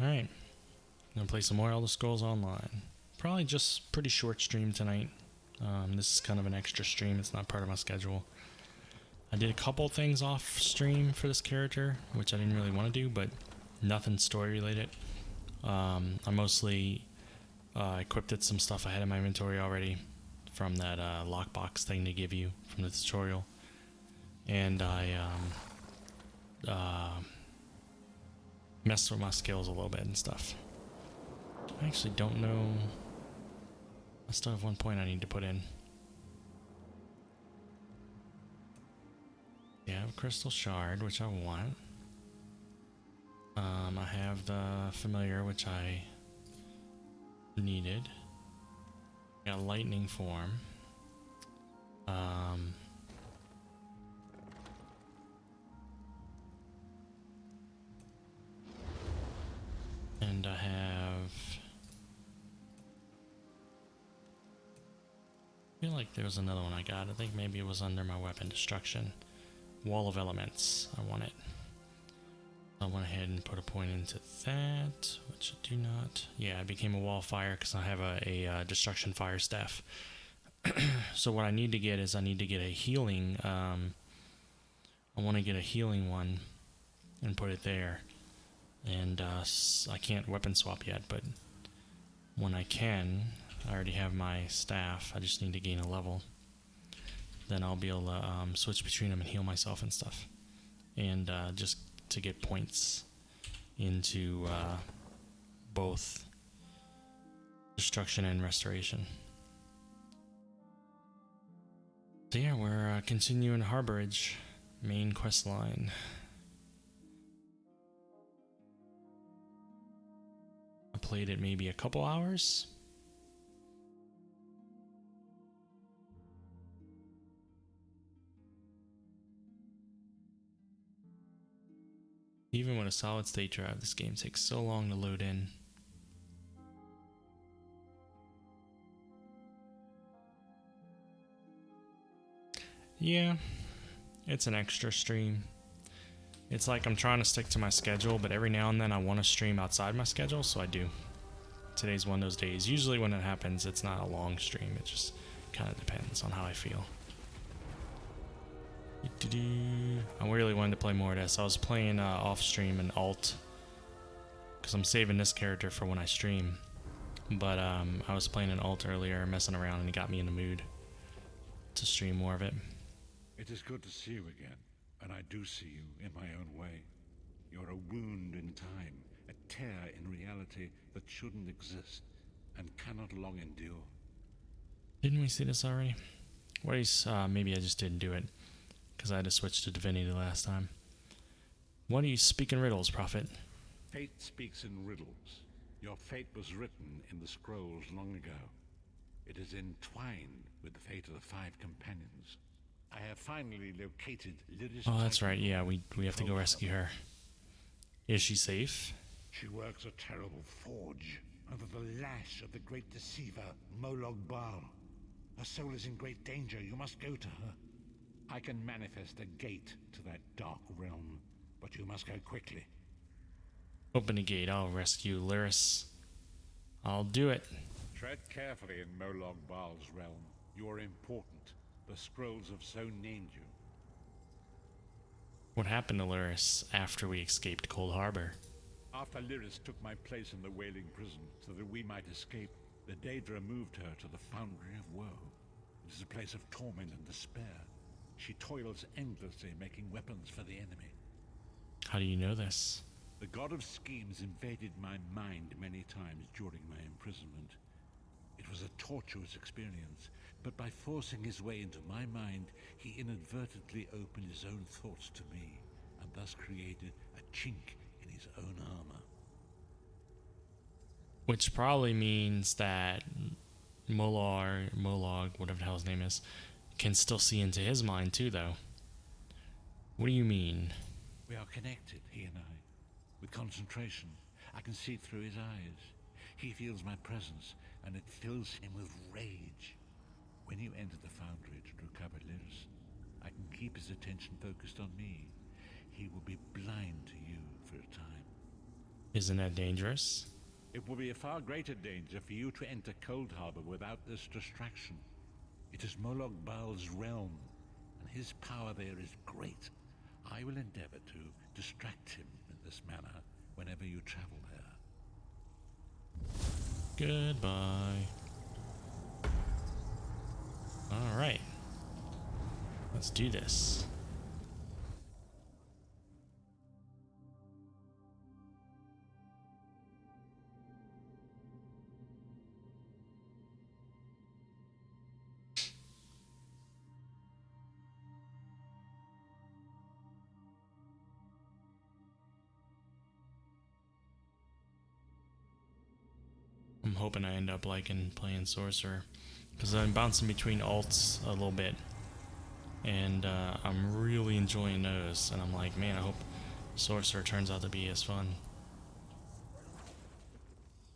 Alright, gonna play some more Elder Scrolls Online. Probably just pretty short stream tonight. This is kind of an extra stream, it's not part of my schedule. I did a couple things off stream for this character, which I didn't really want to do, but nothing story related. I mostly equipped it some stuff I had in my inventory already from that lockbox thing they give you from the tutorial. And I messed with my skills a little bit and stuff. I actually don't know. I still have one point I need to put in. Yeah, I have a crystal shard, which I want. I have the familiar, which I needed. Got lightning form. And I have... I feel like there was another one I got. I think maybe it was under my weapon destruction. Wall of Elements. I want it. I went ahead and put a point into that, which I do not. Yeah, I became a wall of fire because I have a destruction fire staff. So what I need to get is I need to get a healing. I want to get a healing one and put it there. And I can't weapon swap yet, but when I can, I already have my staff. I just need to gain a level. Then I'll be able to switch between them and heal myself and stuff. And just to get points into both destruction and restoration. So yeah, we're continuing Harborage, main quest line. I played it maybe a couple hours. Even with a solid state drive, this game takes so long to load in. Yeah, it's an extra stream. It's like I'm trying to stick to my schedule, but every now and then I want to stream outside my schedule, so I do. Today's one of those days. Usually when it happens, it's not a long stream. It just kind of depends on how I feel. I really wanted to play more of this. I was playing off stream and alt because I'm saving this character for when I stream. But I was playing an alt earlier, messing around, and it got me in the mood to stream more of it. It is good to see you again, and I do see you in my own way. You're a wound in time, a tear in reality that shouldn't exist and cannot long endure. Didn't we see this already? What is, maybe I just didn't do it because I had to switch to Divinity last time. What are you speaking riddles, Prophet? Fate speaks in riddles. Your fate was written in the scrolls long ago. It is entwined with the fate of the five companions. I have finally located Lyris. Oh, that's right. Yeah, we have to go rescue her. Is she safe? She works a terrible forge under the lash of the great deceiver, Molag Bal. Her soul is in great danger. You must go to her. I can manifest a gate to that dark realm, but you must go quickly. Open the gate. I'll rescue Lyris. I'll do it. Tread carefully in Molag Bal's realm. You are important. The scrolls have so named you. What happened to Lyris after we escaped Cold Harbor? After Lyris took my place in the Wailing Prison so that we might escape, the Daedra moved her to the Foundry of Woe. It is a place of torment and despair. She toils endlessly making weapons for the enemy. How do you know this? The God of Schemes invaded my mind many times during my imprisonment. It was a tortuous experience, but by forcing his way into my mind, he inadvertently opened his own thoughts to me, and thus created a chink in his own armor. Which probably means that Molag, whatever the hell his name is, can still see into his mind too, though. What do you mean? We are connected, he and I. With concentration, I can see through his eyes. He feels my presence, and it fills him with rage. When you enter the Foundry to recover Lyris, I can keep his attention focused on me. He will be blind to you for a time. Isn't that dangerous? It will be a far greater danger for you to enter Cold Harbor without this distraction. It is Molag Bal's realm, and his power there is great. I will endeavor to distract him in this manner whenever you travel there. Goodbye. Alright. Let's do this. I'm hoping I end up liking playing Sorcerer, because I'm bouncing between alts a little bit, and I'm really enjoying those, and I'm like, man, I hope Sorcerer turns out to be as fun.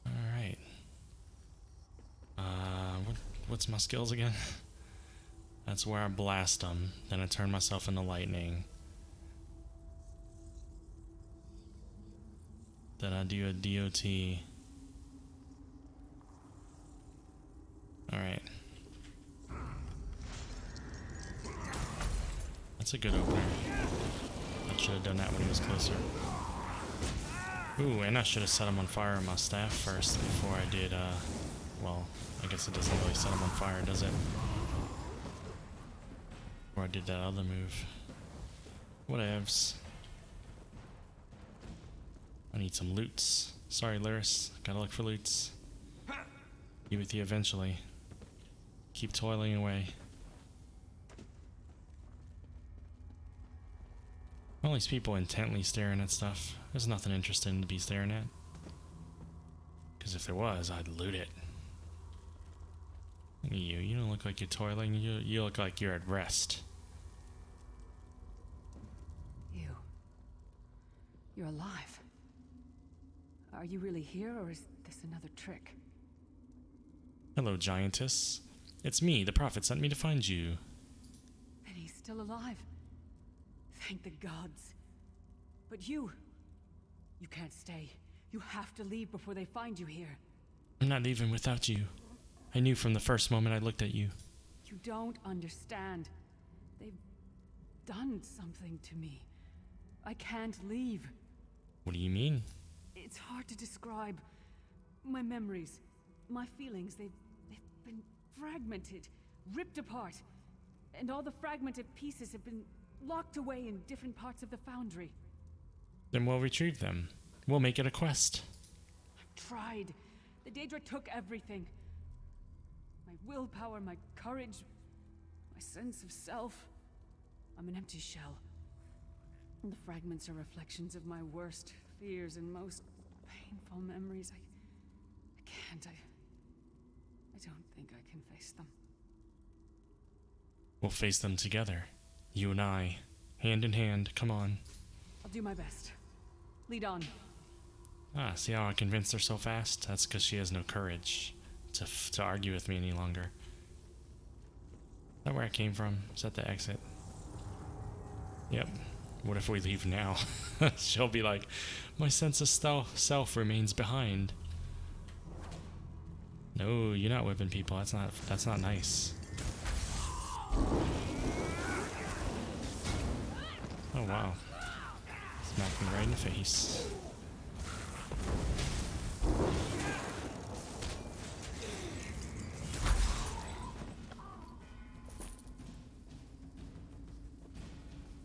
Alright. What's my skills again? That's where I blast them, then I turn myself into lightning. Then I do a DOT. Alright. That's a good opener. I should have done that when he was closer. Ooh, and I should have set him on fire with my staff first before I did, well, I guess it doesn't really set him on fire, does it? Before I did that other move. Whatevs. I need some loots. Sorry, Lyris. Gotta look for loots. Be with you eventually. Keep toiling away. All these people intently staring at stuff. There's nothing interesting to be staring at. Because if there was, I'd loot it. Look at you. You don't look like you're toiling. You look like you're at rest. You're alive. Are you really here, or is this another trick? Hello, giantess. It's me. The prophet sent me to find you. And he's still alive. Thank the gods. But you can't stay. You have to leave before they find you here. I'm not leaving without you. I knew from the first moment I looked at you. You don't understand. They've done something to me. I can't leave. What do you mean? It's hard to describe. My memories, my feelings, they've been fragmented, ripped apart. And all the fragmented pieces have been locked away in different parts of the foundry. Then we'll retrieve them. We'll make it a quest. I've tried. The Daedra took everything. My willpower, my courage, my sense of self. I'm an empty shell. And the fragments are reflections of my worst fears and most painful memories. I can't. I don't think I can face them. We'll face them together. You and I. Hand in hand. Come on. I'll do my best. Lead on. Ah, see how I convinced her so fast? That's because she has no courage to argue with me any longer. Is that where I came from? Is that the exit? Yep. What if we leave now? She'll be like, my sense of self remains behind. No, you're not whipping people. That's not nice. Oh wow. Smacked me right in the face.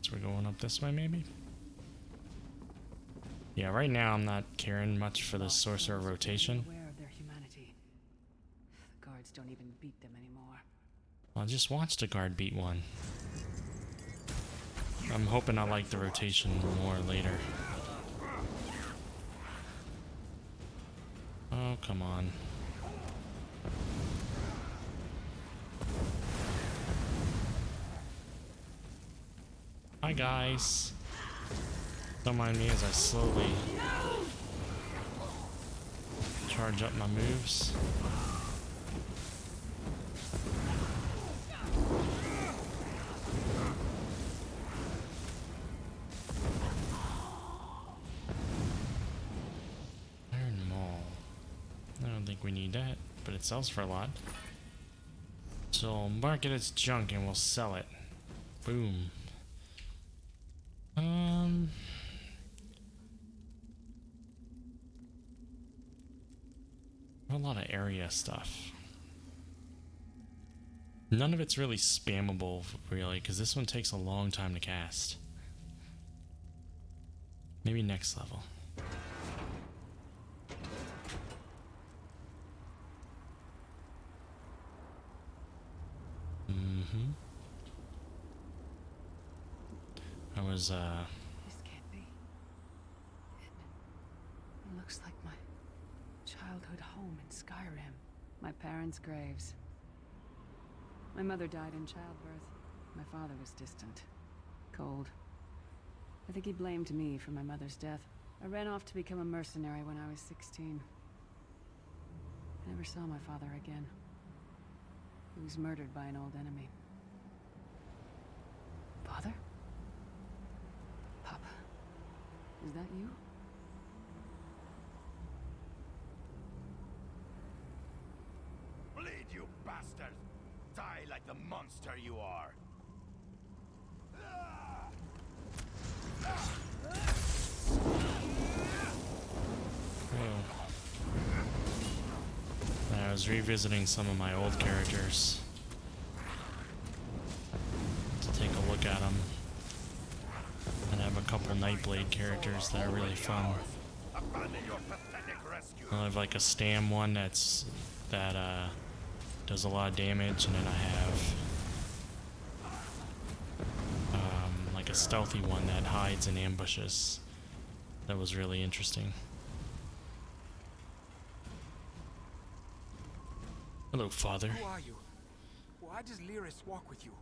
So we're going up this way, maybe? Yeah, right now I'm not caring much for the sorcerer rotation. Aware of their humanity. The guards don't even beat them anymore. I'll just watch the guard beat one. I'm hoping I like the rotation more later. Oh, come on. Hi, guys. Don't mind me as I slowly charge up my moves. think we need that, but it sells for a lot. So mark it as junk and we'll sell it. Boom. A lot of area stuff. None of it's really spammable, really, because this one takes a long time to cast. Maybe next level. I was, This can't be. It looks like my childhood home in Skyrim. My parents' graves. My mother died in childbirth. My father was distant. Cold. I think he blamed me for my mother's death. I ran off to become a mercenary when I was 16. I never saw my father again. He was murdered by an old enemy. Father? Papa? Is that you? Bleed, you bastard! Die like the monster you are! I was revisiting some of my old characters to take a look at them, and I have a couple Nightblade characters that are really fun. I have like a Stam one that does a lot of damage, and then I have like a stealthy one that hides in ambushes. That was really interesting. Hello, Father. Who are you? Why does Lyris walk with you?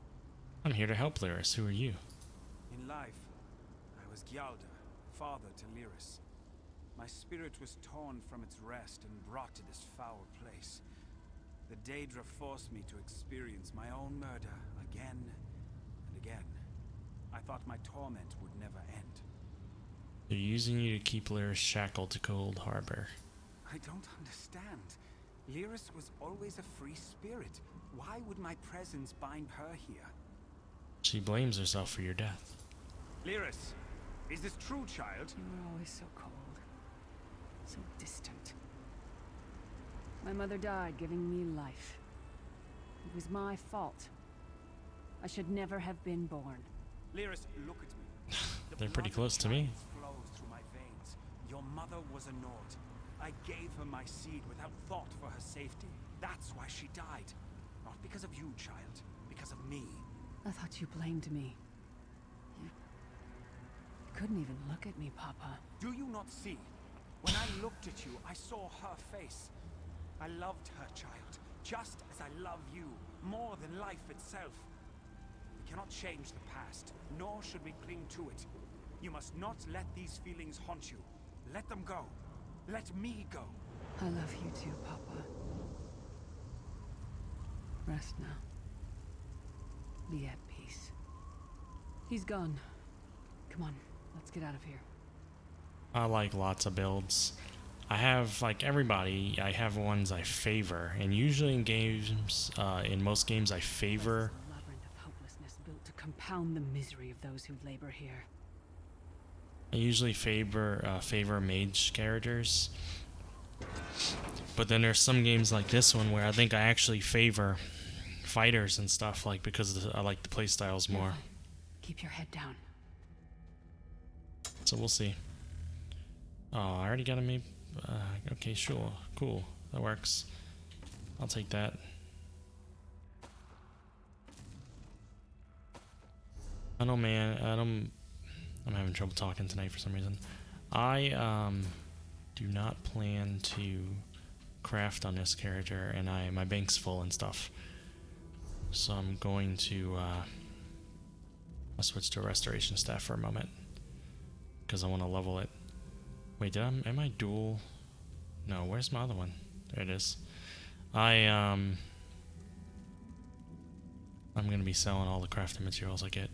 I'm here to help Lyris. Who are you? In life, I was Gialda, father to Lyris. My spirit was torn from its rest and brought to this foul place. The Daedra forced me to experience my own murder again and again. I thought my torment would never end. They're using you to keep Lyris shackled to Cold Harbor. I don't understand. Lyris was always a free spirit. Why would my presence bind her here? She blames herself for your death. Lyris, is this true, child? You were always so cold. So distant. My mother died giving me life. It was my fault. I should never have been born. Lyris, look at me. The They're pretty blood close to me. flows through my veins. Your mother was a Nord. I gave her my seed without thought for her safety. That's why she died. Not because of you, child. Because of me. I thought you blamed me. You couldn't even look at me, Papa. Do you not see? When I looked at you, I saw her face. I loved her, child. Just as I love you. More than life itself. We cannot change the past. Nor should we cling to it. You must not let these feelings haunt you. Let them go. Let me go. I love you too, Papa. Rest now. Be at peace. He's gone. Come on, let's get out of here. I like lots of builds. I have, like everybody, I have ones I favor. And usually in games, in most games I favor... This is a labyrinth of hopelessness built to compound the misery of those who labor here. I usually favor mage characters, but then there's some games like this one where I think I actually favor fighters and stuff, like because I like the playstyles more. Keep your head down. So we'll see. Oh, I already got a maybe. Okay, sure, cool, that works. I'll take that. I know, man. I'm having trouble talking tonight for some reason. I do not plan to craft on this character, and my bank's full and stuff. So I'm going to I'll switch to a restoration staff for a moment because I want to level it. Wait, am I dual? No, where's my other one? There it is. I'm gonna be selling all the crafting materials I get.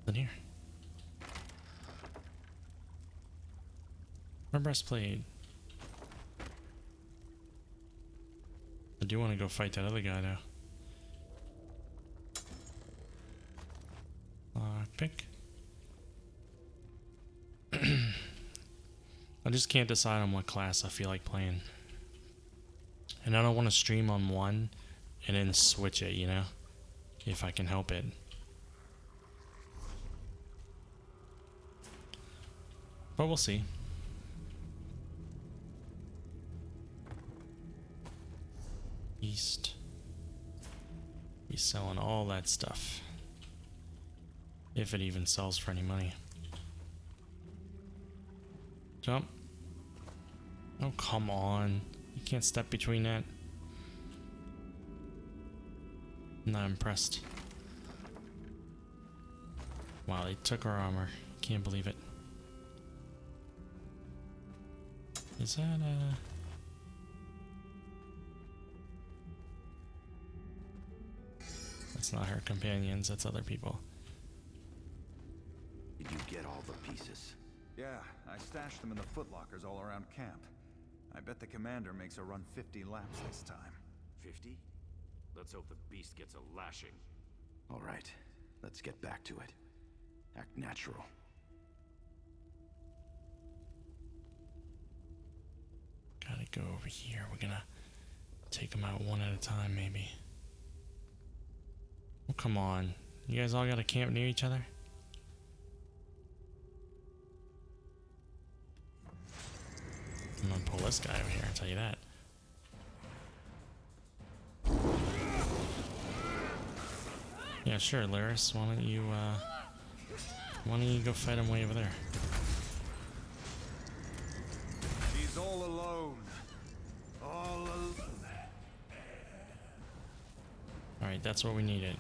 In here. My breastplate. I do want to go fight that other guy though. Pick. I just can't decide on what class I feel like playing. And I don't want to stream on one and then switch it, you know? If I can help it. But we'll see. East. Be selling all that stuff. If it even sells for any money. Jump. Oh, come on. You can't step between that. I'm not impressed. Wow, they took our armor. Can't believe it. Is that That's not her companions, that's other people. Did you get all the pieces? Yeah, I stashed them in the footlockers all around camp. I bet the commander makes a run 50 laps this time. 50? Let's hope the beast gets a lashing. All right, let's get back to it. Act natural. Gotta go over here. We're gonna take them out one at a time, maybe. Oh, come on. You guys all gotta camp near each other? I'm gonna pull this guy over here, I'll tell you that. Yeah, sure, Lyris. Why don't you go fight him way over there? He's all alone. All alone. Alright, that's what we needed.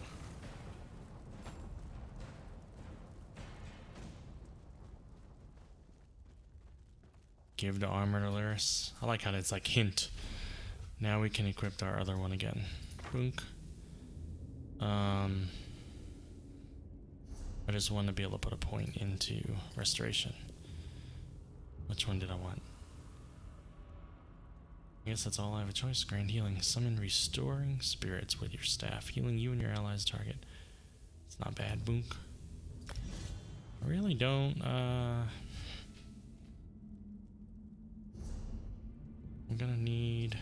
Give the armor to Lyris. I like how it's like hint. Now we can equip our other one again. Boonk. I just want to be able to put a point into restoration. Which one did I want? I guess that's all I have a choice. Grand healing. Summon restoring spirits with your staff. Healing you and your allies' target. It's not bad. Boonk. I really don't, I'm gonna need...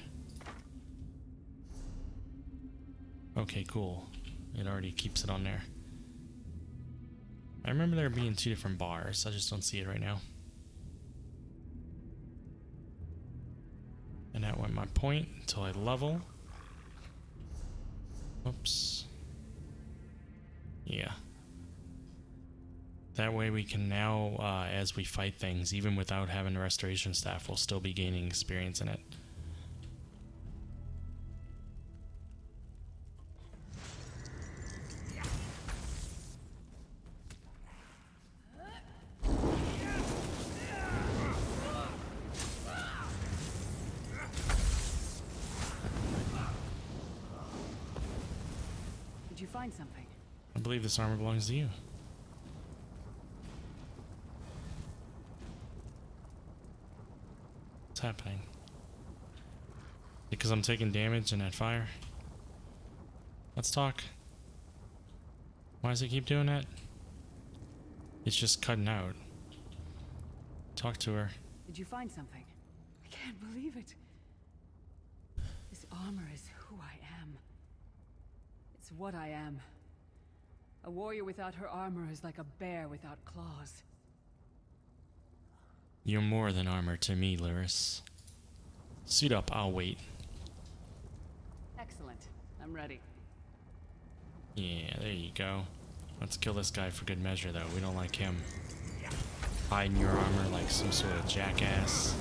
Okay, cool. It already keeps it on there. I remember there being 2 different bars. I just don't see it right now. And that went my point until I level. Oops. Yeah. That way we can now, as we fight things, even without having a restoration staff, we'll still be gaining experience in it. Did you find something? I believe this armor belongs to you. What's happening? Because I'm taking damage in that fire? Let's talk. Why does it keep doing that? It's just cutting out. Talk to her. Did you find something? I can't believe it. This armor is who I am. It's what I am. A warrior without her armor is like a bear without claws. You're more than armor to me, Lyris. Suit up, I'll wait. Excellent. I'm ready. Yeah, there you go. Let's kill this guy for good measure, though. We don't like him. Hiding your armor like some sort of jackass.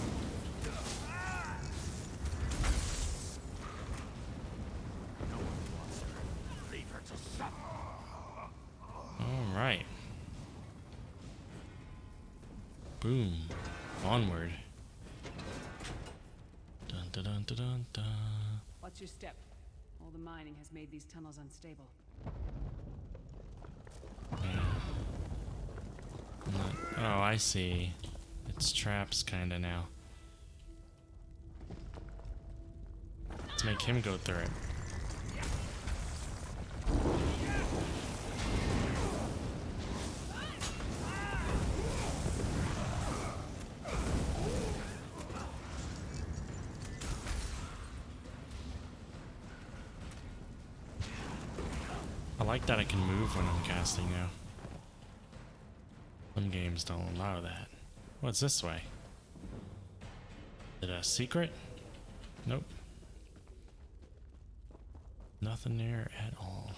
Alright. Boom. Onward. Dun dun dun dun dun dun. Watch your step. All the mining has made these tunnels unstable. Oh, I see. It's traps kinda now. Let's make him go through it. I like that I can move when I'm casting now. Some games don't allow that. What's this way? Is it a secret? Nope. Nothing there at all.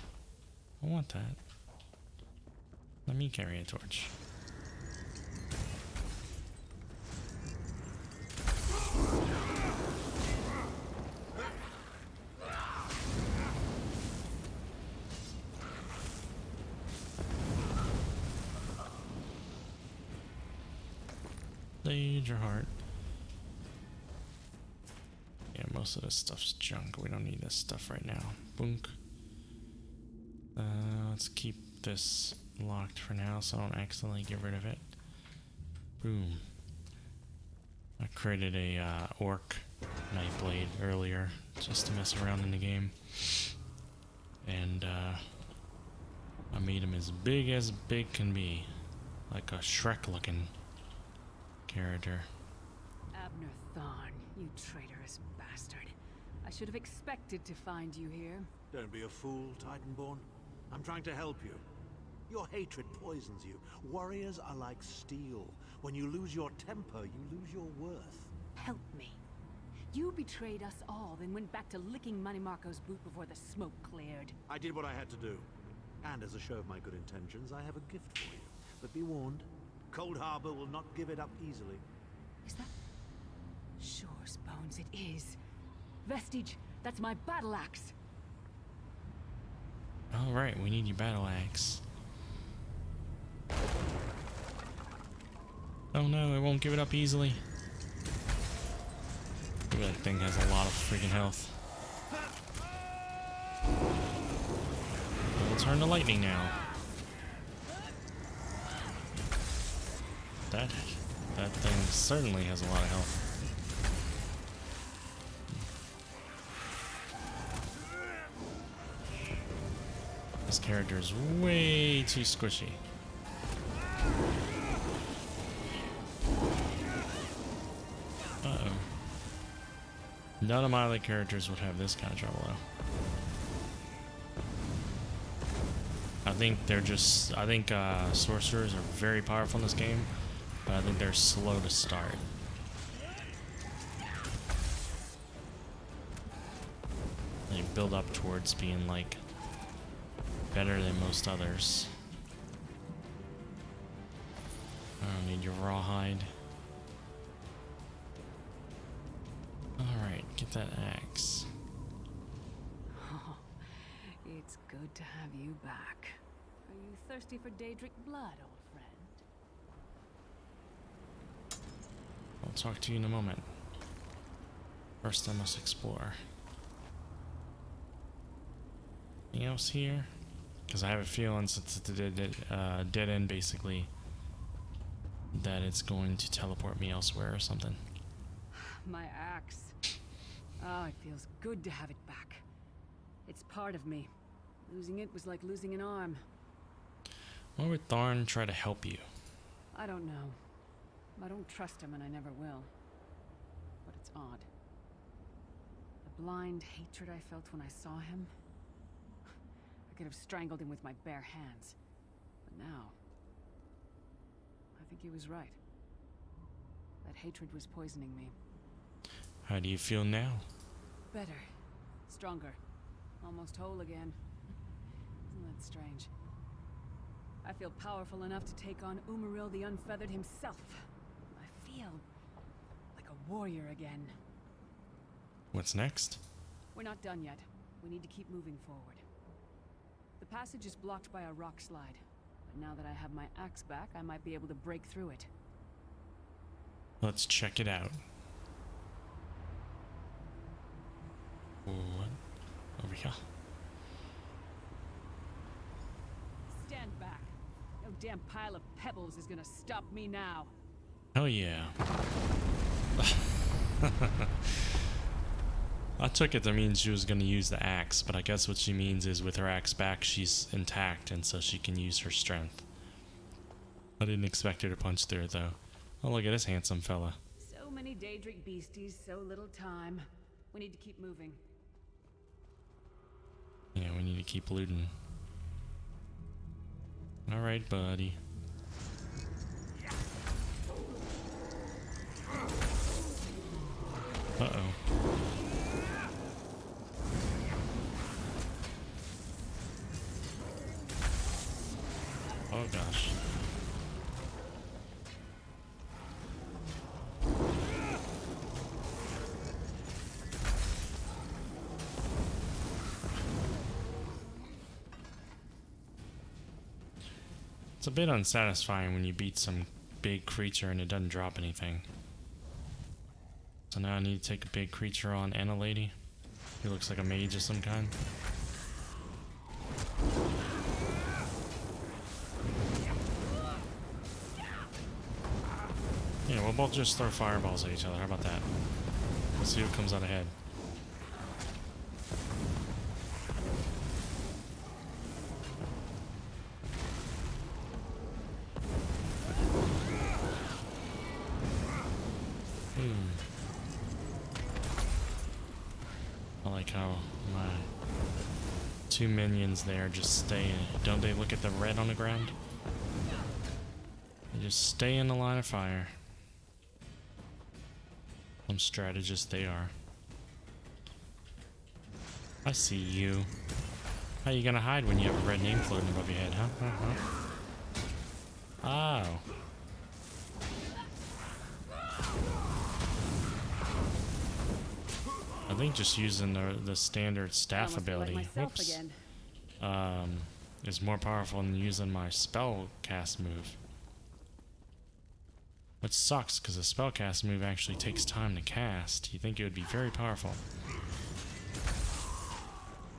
I want that. Let me carry a torch. Your heart. Yeah, most of this stuff's junk. We don't need this stuff right now. Boonk. Let's keep this locked for now so I don't accidentally get rid of it. Boom. I created a orc knife blade earlier just to mess around in the game. And I made him as big can be. Like a Shrek looking character. Abner Thorn, you traitorous bastard. I should have expected to find you here. Don't be a fool, Titanborn. I'm trying to help you. Your hatred poisons you. Warriors are like steel. When you lose your temper, you lose your worth. Help me. You betrayed us all, then went back to licking Manny Marco's boot before the smoke cleared. I did what I had to do. And as a show of my good intentions, I have a gift for you. But be warned, Cold Harbor will not give it up easily. Is that... Sure, Bones, it is. Vestige, that's my battle axe. Alright, we need your battle axe. Oh no, it won't give it up easily. Ooh, that thing has a lot of freaking health. We'll turn to lightning now. That thing certainly has a lot of health. This character is way too squishy. Uh-oh. None of my other characters would have this kind of trouble, though. I think sorcerers are very powerful in this game, but I think they're slow to start. They build up towards being, like, better than most others. I don't need your rawhide. Alright, get that axe. Oh, it's good to have you back. Are you thirsty for Daedric blood, old friend? I'll talk to you in a moment. First I must explore. Anything else here? Because I have a feeling, since it's a dead end basically, that it's going to teleport me elsewhere or something. My axe. Oh, it feels good to have it back. It's part of me. Losing it was like losing an arm. Why would Tharn try to help you? I don't know. I don't trust him and I never will. But it's odd. The blind hatred I felt when I saw him. I could have strangled him with my bare hands. But now... I think he was right. That hatred was poisoning me. How do you feel now? Better. Stronger. Almost whole again. Isn't that strange? I feel powerful enough to take on Umaril the Unfeathered himself. I feel like a warrior again. What's next? We're not done yet. We need to keep moving forward. The passage is blocked by a rock slide. But now that I have my axe back, I might be able to break through it. Let's check it out. What? Over here. Stand back. No damn pile of pebbles is gonna stop me now. Oh yeah. I took it to mean she was going to use the axe, but I guess what she means is with her axe back, she's intact, and so she can use her strength. I didn't expect her to punch through it, though. Oh, look at this handsome fella. So many Daedric beasties, so little time. We need to keep moving. Yeah, we need to keep looting. Alright, buddy. Uh-oh. Oh gosh. It's a bit unsatisfying when you beat some big creature and it doesn't drop anything. So now I need to take a big creature on and a lady. He looks like a mage of some kind. Yeah, we'll both just throw fireballs at each other. How about that? Let's see who comes out ahead. I like how my two minions there just stay. Don't they look at the red on the ground? They just stay in the line of fire. Some strategists they are. I see you. How you gonna hide when you have a red name floating above your head, huh? Oh. I think just using the standard staff ability, whoops, is more powerful than using my spell cast move. Which sucks, because a spellcast move actually takes time to cast. You think it would be very powerful.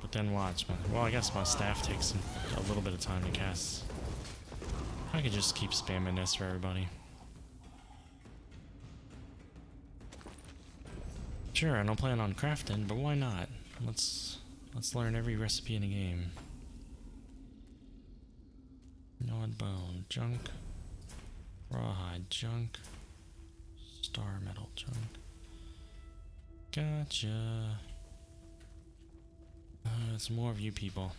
But then watch, man. Well, I guess my staff takes a little bit of time to cast. I could just keep spamming this for everybody. Sure, I don't plan on crafting, but why not? Let's learn every recipe in the game. Gnawed bone, junk. Rawhide junk. Star metal junk. Gotcha. It's more of you people.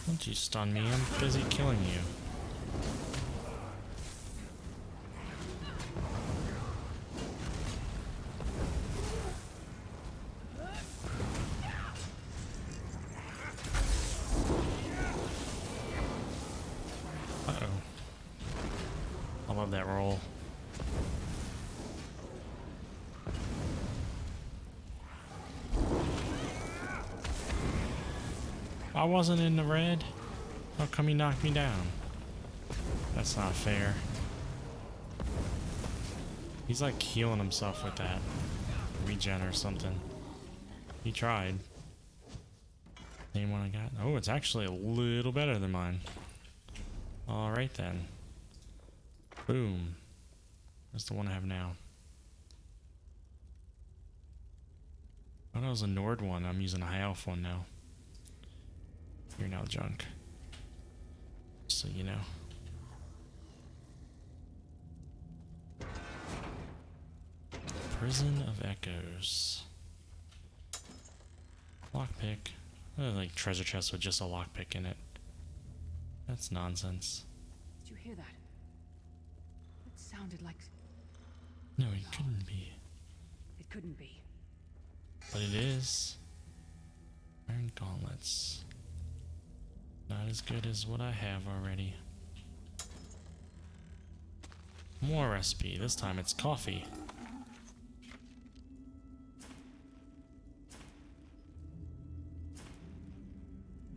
Don't you stun me, I'm busy killing you. Uh-oh. I love that roll. I wasn't in the red. How come he knocked me down? That's not fair. He's like healing himself with that regen or something. He tried. Same one I got. Oh, it's actually a little better than mine. Alright then. Boom. That's the one I have now. Oh, that was a Nord one. I'm using a high elf one now. You're now junk. So you know. Prison of Echoes. Lockpick. Like treasure chest with just a lockpick in it. That's nonsense. Did you hear that? It sounded like... No, it couldn't be. It couldn't be. But it is. Iron gauntlets. Not as good as what I have already. More recipe. This time it's coffee.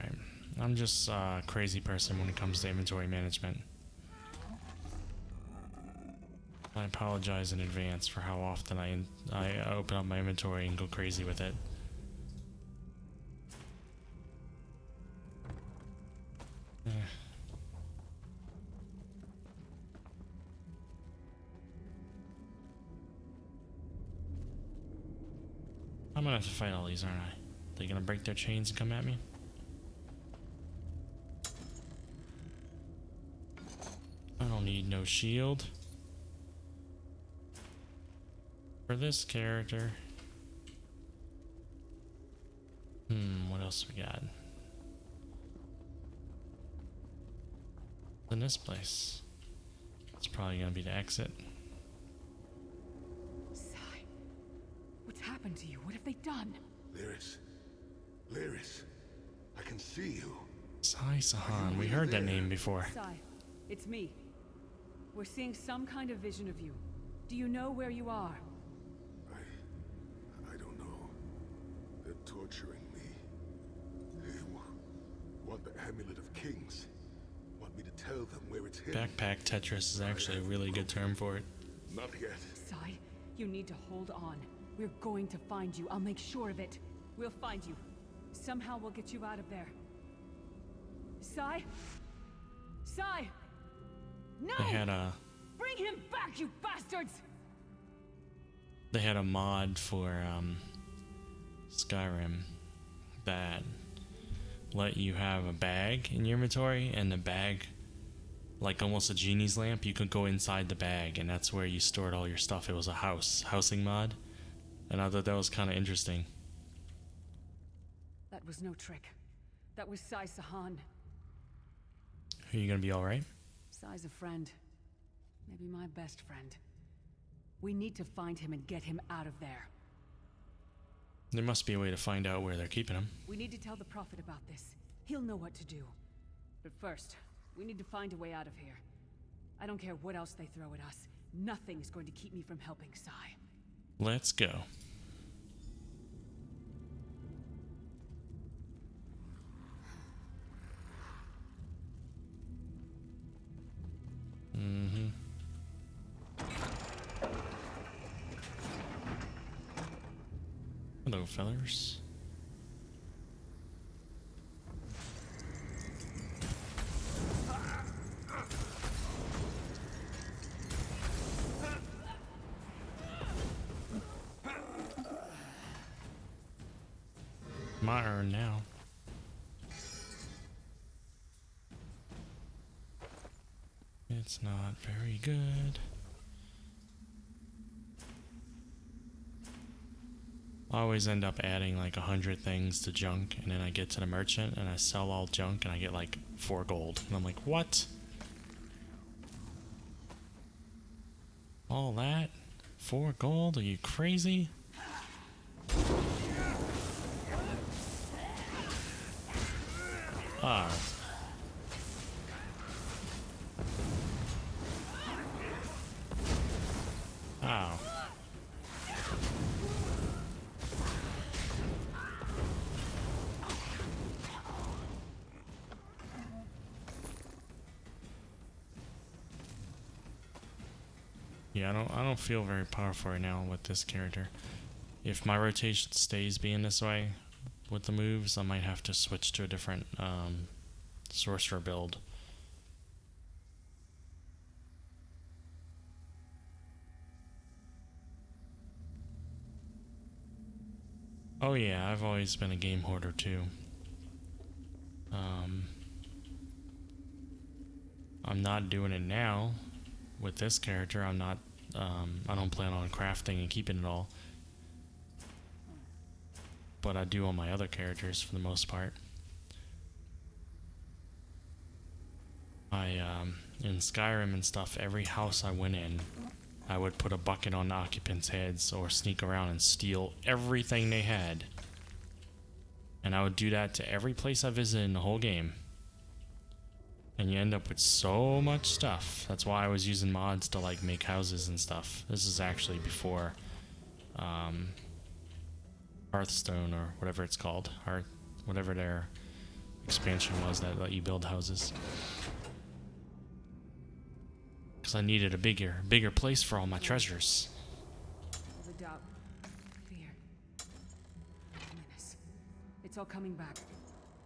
Right. I'm just a crazy person when it comes to inventory management. I apologize in advance for how often I open up my inventory and go crazy with it. I'm gonna have to fight all these, aren't I? They gonna break their chains and come at me? I don't need no shield. For this character. What else we got? In this place. It's probably gonna be the exit. Sai, what's happened to you? What have they done? Lyris. Lyris. I can see you. Sai Sahan. We heard that name before. Sai, it's me. We're seeing some kind of vision of you. Do you know where you are? I don't know. They're torturing me. They want the Amulet of Kings. Want me to tell them where it's hidden. Backpack Tetris is actually a really good term for it. Not yet. Sai, you need to hold on. We're going to find you. I'll make sure of it. We'll find you. Somehow we'll get you out of there. Sai? Sai! No! They had a Bring him back, you bastards! mod for Skyrim that let you have a bag in your inventory, and the bag, like almost a genie's lamp, you could go inside the bag, and that's where you stored all your stuff. It was a housing mod, and I thought that was kind of interesting. That was no trick. That was Sai Sahan. Are you gonna be all right? Sai's a friend. Maybe my best friend. We need to find him and get him out of there. There must be a way to find out where they're keeping him. We need to tell the Prophet about this. He'll know what to do. But first, we need to find a way out of here. I don't care what else they throw at us. Nothing's going to keep me from helping Sai. Let's go. Hello, fellers. My turn now. It's not very good. I always end up adding like 100 things to junk, and then I get to the merchant and I sell all junk and I get like 4 gold. And I'm like, what? All that? 4 gold? Are you crazy? Ah. Ow. Yeah, I don't feel very powerful right now with this character. If my rotation stays being this way with the moves, I might have to switch to a different sorcerer build. Oh yeah, I've always been a game hoarder too. I'm not doing it now with this character. I'm not. I don't plan on crafting and keeping it all. But I do on my other characters for the most part. In Skyrim and stuff, every house I went in, I would put a bucket on the occupants' heads or sneak around and steal everything they had. And I would do that to every place I visited in the whole game. And you end up with so much stuff. That's why I was using mods to like make houses and stuff. This is actually before Hearthstone or whatever it's called. Whatever their expansion was that let you build houses. Because I needed a bigger place for all my treasures. The doubt, fear, menace. It's all coming back.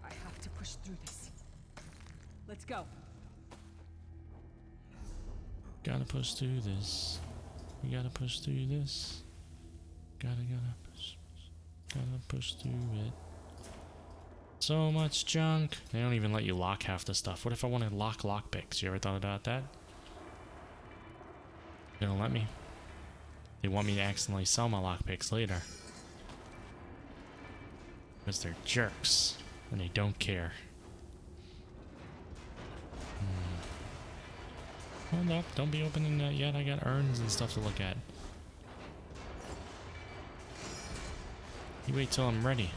I have to push through this. Let's go. Gotta push through this. We gotta push through this. Gotta push. Gotta push through it. So much junk. They don't even let you lock half the stuff. What if I want to lock lockpicks? You ever thought about that? They don't let me. They want me to accidentally sell my lockpicks later. Because they're jerks. And they don't care. Hold up. Don't be opening that yet. I got urns and stuff to look at. You wait till I'm ready.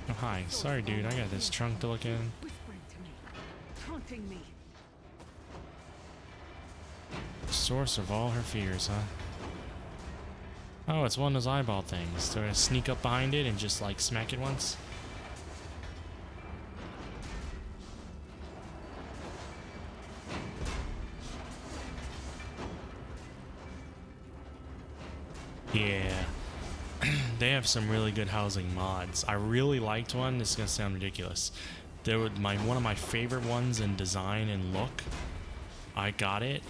Oh, hi. Sorry, dude. I got this trunk to look in. Whispering to me, taunting me. Source of all her fears, huh? Oh, it's one of those eyeball things. Do I sneak up behind it and just, like, smack it once? Yeah. They have some really good housing mods. I really liked one. This is gonna sound ridiculous. There was one of my favorite ones in design and look. I got it.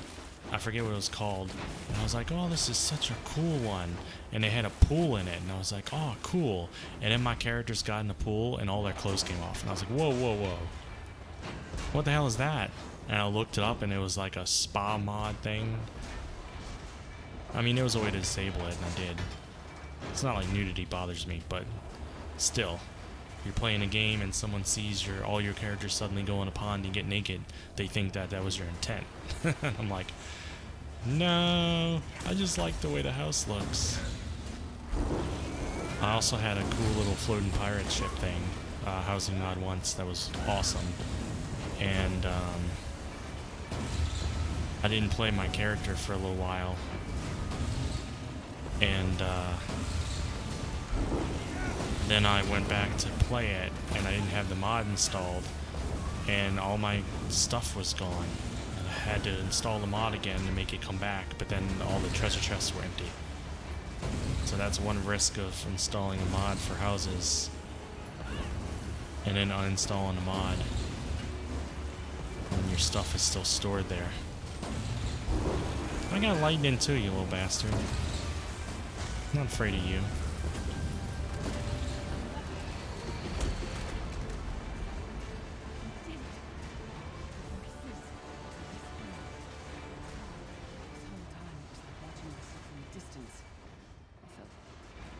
I forget what it was called. And I was like, oh, this is such a cool one. And they had a pool in it. And I was like, oh, cool. And then my characters got in the pool and all their clothes came off. And I was like, whoa, whoa, whoa. What the hell is that? And I looked it up and it was like a spa mod thing. I mean, there was a way to disable it and I did. It's not like nudity bothers me, but still. You're playing a game and someone sees all your characters suddenly go in a pond and get naked. They think that was your intent. I'm like, no, I just like the way the house looks. I also had a cool little floating pirate ship thing, housing mod once, that was awesome. And I didn't play my character for a little while. And then I went back to play it, and I didn't have the mod installed, and all my stuff was gone. And I had to install the mod again to make it come back, but then all the treasure chests were empty. So that's one risk of installing a mod for houses, and then uninstalling a mod, and your stuff is still stored there. I got lightning too, you little bastard. I'm not afraid of you.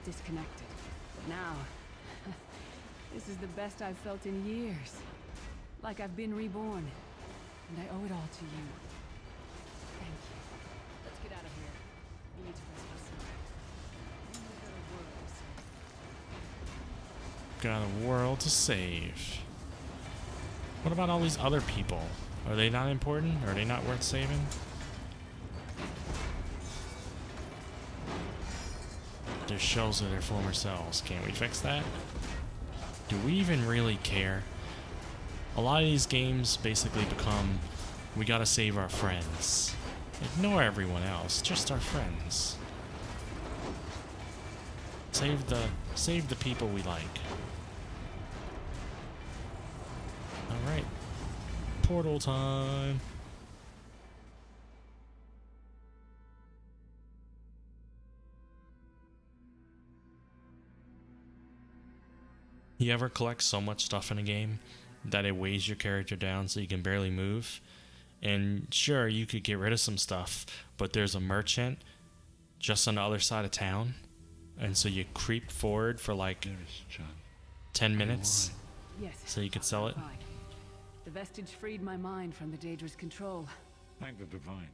Disconnected. But now, this is the best I've felt in years. Like I've been reborn. And I owe it all to you. Thank you. Let's get out of here. We need to rescue someone. Got a world to save. What about all these other people? Are they not important? Are they not worth saving? Their shells of their former selves. Can't we fix that? Do we even really care? A lot of these games basically become, we gotta save our friends. Ignore everyone else, just our friends. Save the people we like. Alright. Portal time. You ever collect so much stuff in a game that it weighs your character down so you can barely move? And sure, you could get rid of some stuff, but there's a merchant just on the other side of town, and so you creep forward for like 10 minutes Yes. so you could sell it. Fine. The vestige freed my mind from the Daedra's control. Thank the divines.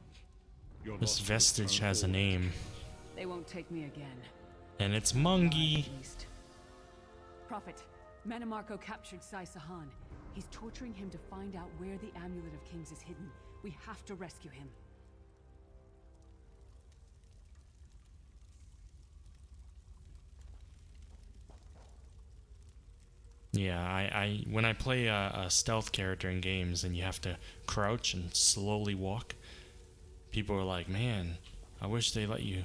Your This lost vestige will has a name, They won't take me again. and it's Mungi. At least. Prophet, Manamarco captured Sai Sahan. He's torturing him to find out where the Amulet of Kings is hidden. We have to rescue him. Yeah, I when I play a stealth character in games and you have to crouch and slowly walk, people are like, man, I wish they let you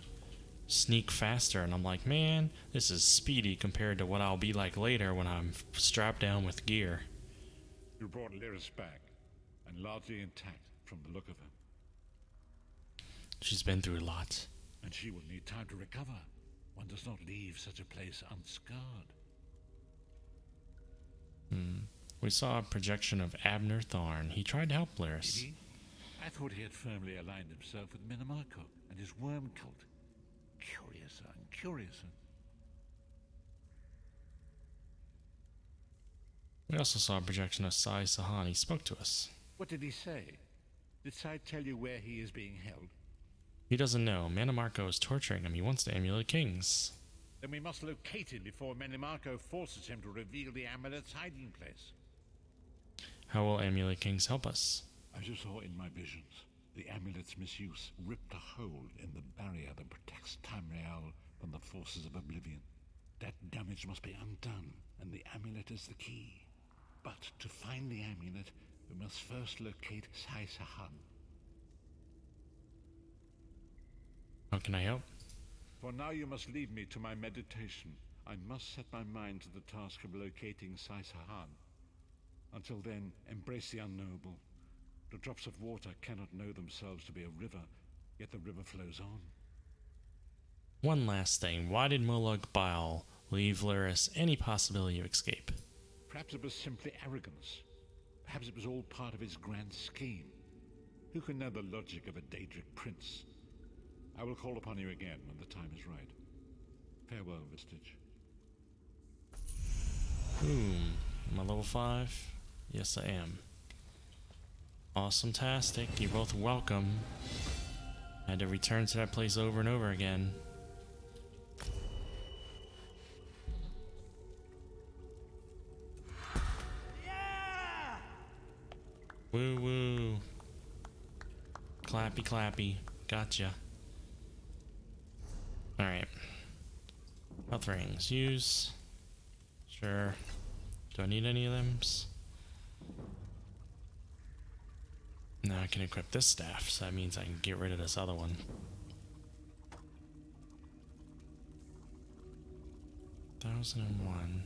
sneak faster. And I'm like, man, this is speedy compared to what I'll be like later when I'm strapped down with gear. You brought Lyris back, and largely intact from the look of her. She's been through a lot. And she will need time to recover. One does not leave such a place unscarred. We saw a projection of Abner Tharn. He tried to help Lyris. Did he? I thought he had firmly aligned himself with Minimarco and his worm cult. Curiouser and curiouser. We also saw a projection of Sai Sahan. He spoke to us. What did he say? Did Sai tell you where he is being held? He doesn't know. Minimarco is torturing him. He wants the Amulet Kings. Then we must locate him before Minimarco forces him to reveal the amulet's hiding place. How will Amulet Kings help us? As you saw in my visions, the amulet's misuse ripped a hole in the barrier that protects Tamriel from the forces of oblivion. That damage must be undone, and the amulet is the key. But to find the amulet, we must first locate Sai Sahan. How can I help? For now you must leave me to my meditation. I must set my mind to the task of locating Sai Sahan. Until then, embrace the unknowable. The drops of water cannot know themselves to be a river, yet the river flows on. One last thing. Why did Molag Bal leave Lyris any possibility of escape? Perhaps it was simply arrogance. Perhaps it was all part of his grand scheme. Who can know the logic of a Daedric prince? I will call upon you again when the time is right. Farewell, Vistage. Boom. Am I level 5? Yes, I am. Awesome-tastic. You're both welcome. I had to return to that place over and over again. Yeah! Woo woo. Clappy clappy. Gotcha. Alright. Health rings. Use. Sure. Do I need any of them? Now I can equip this staff, so that means I can get rid of this other one. 1001.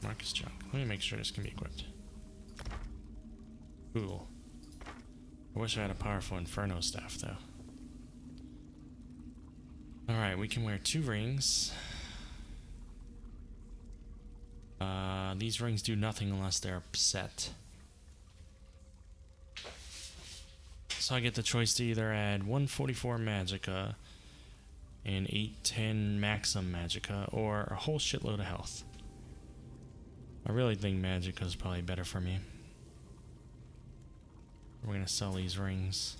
Marcus junk. Let me make sure this can be equipped. Cool. I wish I had a powerful Inferno staff, though. Alright, we can wear 2 rings. These rings do nothing unless they're set. So I get the choice to either add 144 Magicka and 810 Maxim Magicka, or a whole shitload of health. I really think Magicka is probably better for me. We're gonna sell these rings.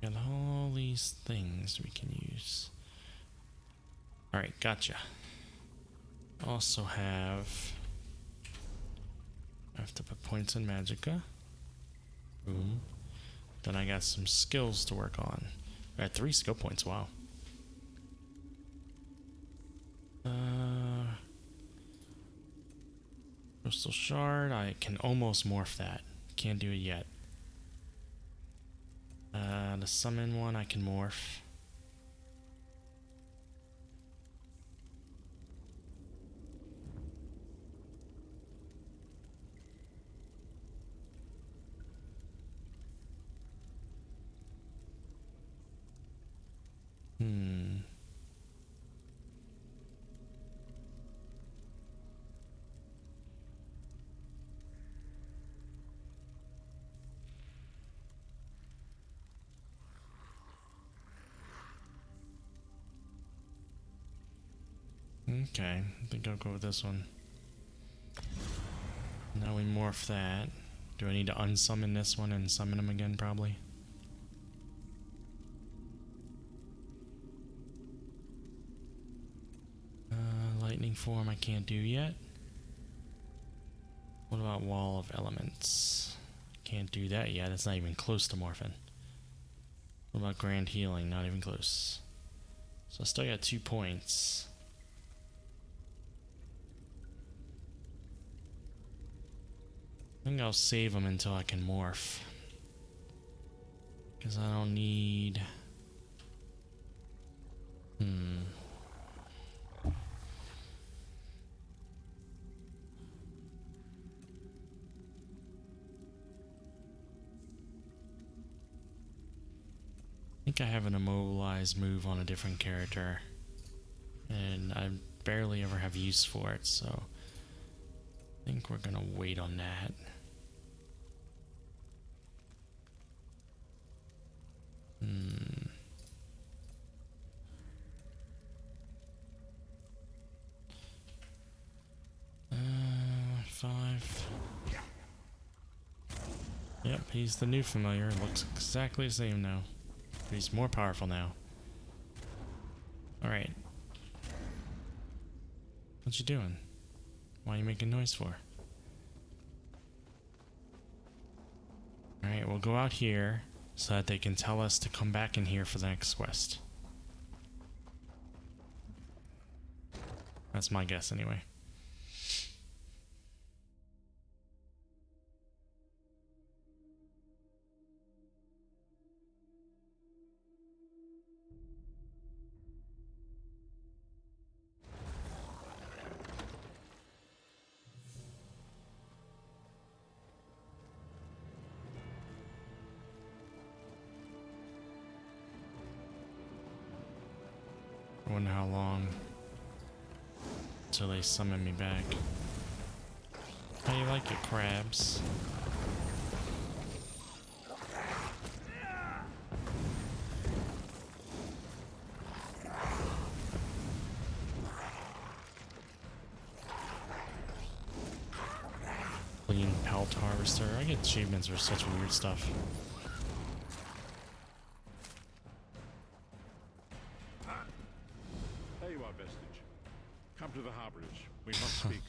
Got all these things we can use. Alright, gotcha. Also have... I have to put points in Magicka. Boom. Then I got some skills to work on. I got 3 skill points, wow. Crystal Shard, I can almost morph that. Can't do it yet. The summon one I can morph. Okay, I think I'll go with this one. Now we morph that. Do I need to unsummon this one and summon him again, probably? Lightning form I can't do yet. What about Wall of Elements? Can't do that yet. It's not even close to morphing. What about Grand Healing? Not even close. So I still got 2 points. I think I'll save them until I can morph. Because I don't need... think I have an immobilize move on a different character, and I barely ever have use for it, so I think we're gonna wait on that. Five. Yep, he's the new familiar. Looks exactly the same now. But he's more powerful now. Alright. What you doing? Why are you making noise for? Alright, we'll go out here so that they can tell us to come back in here for the next quest. That's my guess anyway. I wonder how long until they summon me back. How do you like it, crabs? Clean pelt harvester. I get achievements for such weird stuff. There you are, Vestige. Come to the harborage. We must speak.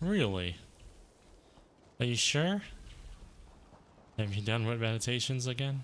Really? Are you sure? Have you done wet meditations again?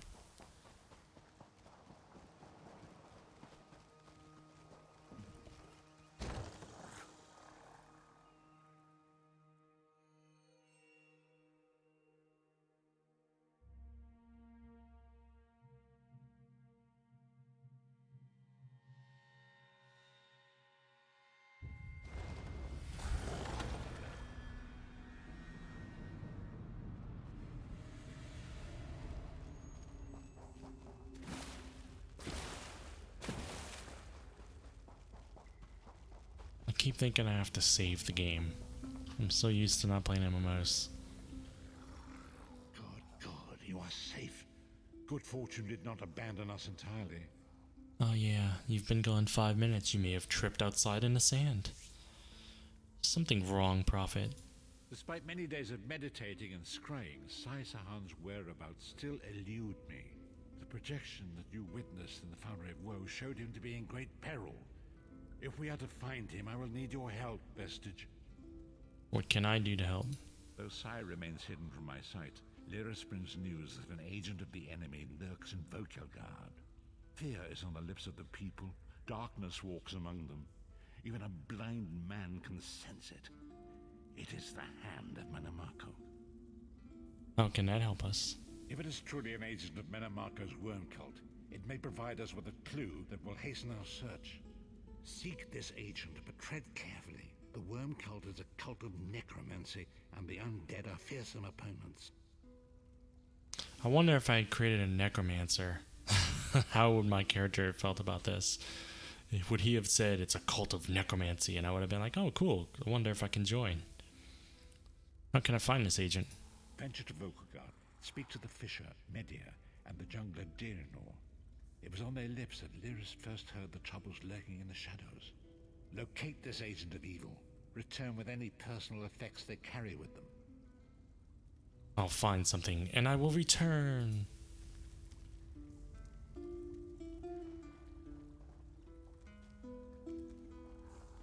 I keep thinking I have to save the game. I'm so used to not playing MMOs. God, you are safe. Good fortune did not abandon us entirely. Oh yeah, you've been gone 5 minutes. You may have tripped outside in the sand. Something wrong, Prophet. Despite many days of meditating and scrying, Sai Sahan's whereabouts still elude me. The projection that you witnessed in the Foundry of Woe showed him to be in great peril. If we are to find him, I will need your help, Vestige. What can I do to help? Though Sai remains hidden from my sight, Lyris brings news that an agent of the enemy lurks in Vokelgard. Fear is on the lips of the people. Darkness walks among them. Even a blind man can sense it. It is the hand of Menamarco. How can that help us? If it is truly an agent of Menamarco's worm cult, it may provide us with a clue that will hasten our search. Seek this agent, but tread carefully. The worm cult is a cult of necromancy, and the undead are fearsome opponents. I wonder if I had created a necromancer. How would my character have felt about this? Would he have said it's a cult of necromancy? And I would have been like, oh, cool. I wonder if I can join. How can I find this agent? Venture to Vokelgard. Speak to the fisher, Media, and the jungler Dirinor. It was on their lips that Lyris first heard the troubles lurking in the shadows. Locate this agent of evil. Return with any personal effects they carry with them. I'll find something, and I will return.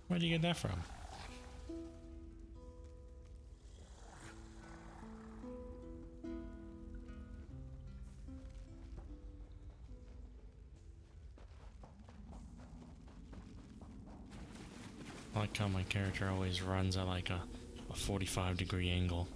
Where'd you get that from? I like how my character always runs at like a 45-degree angle.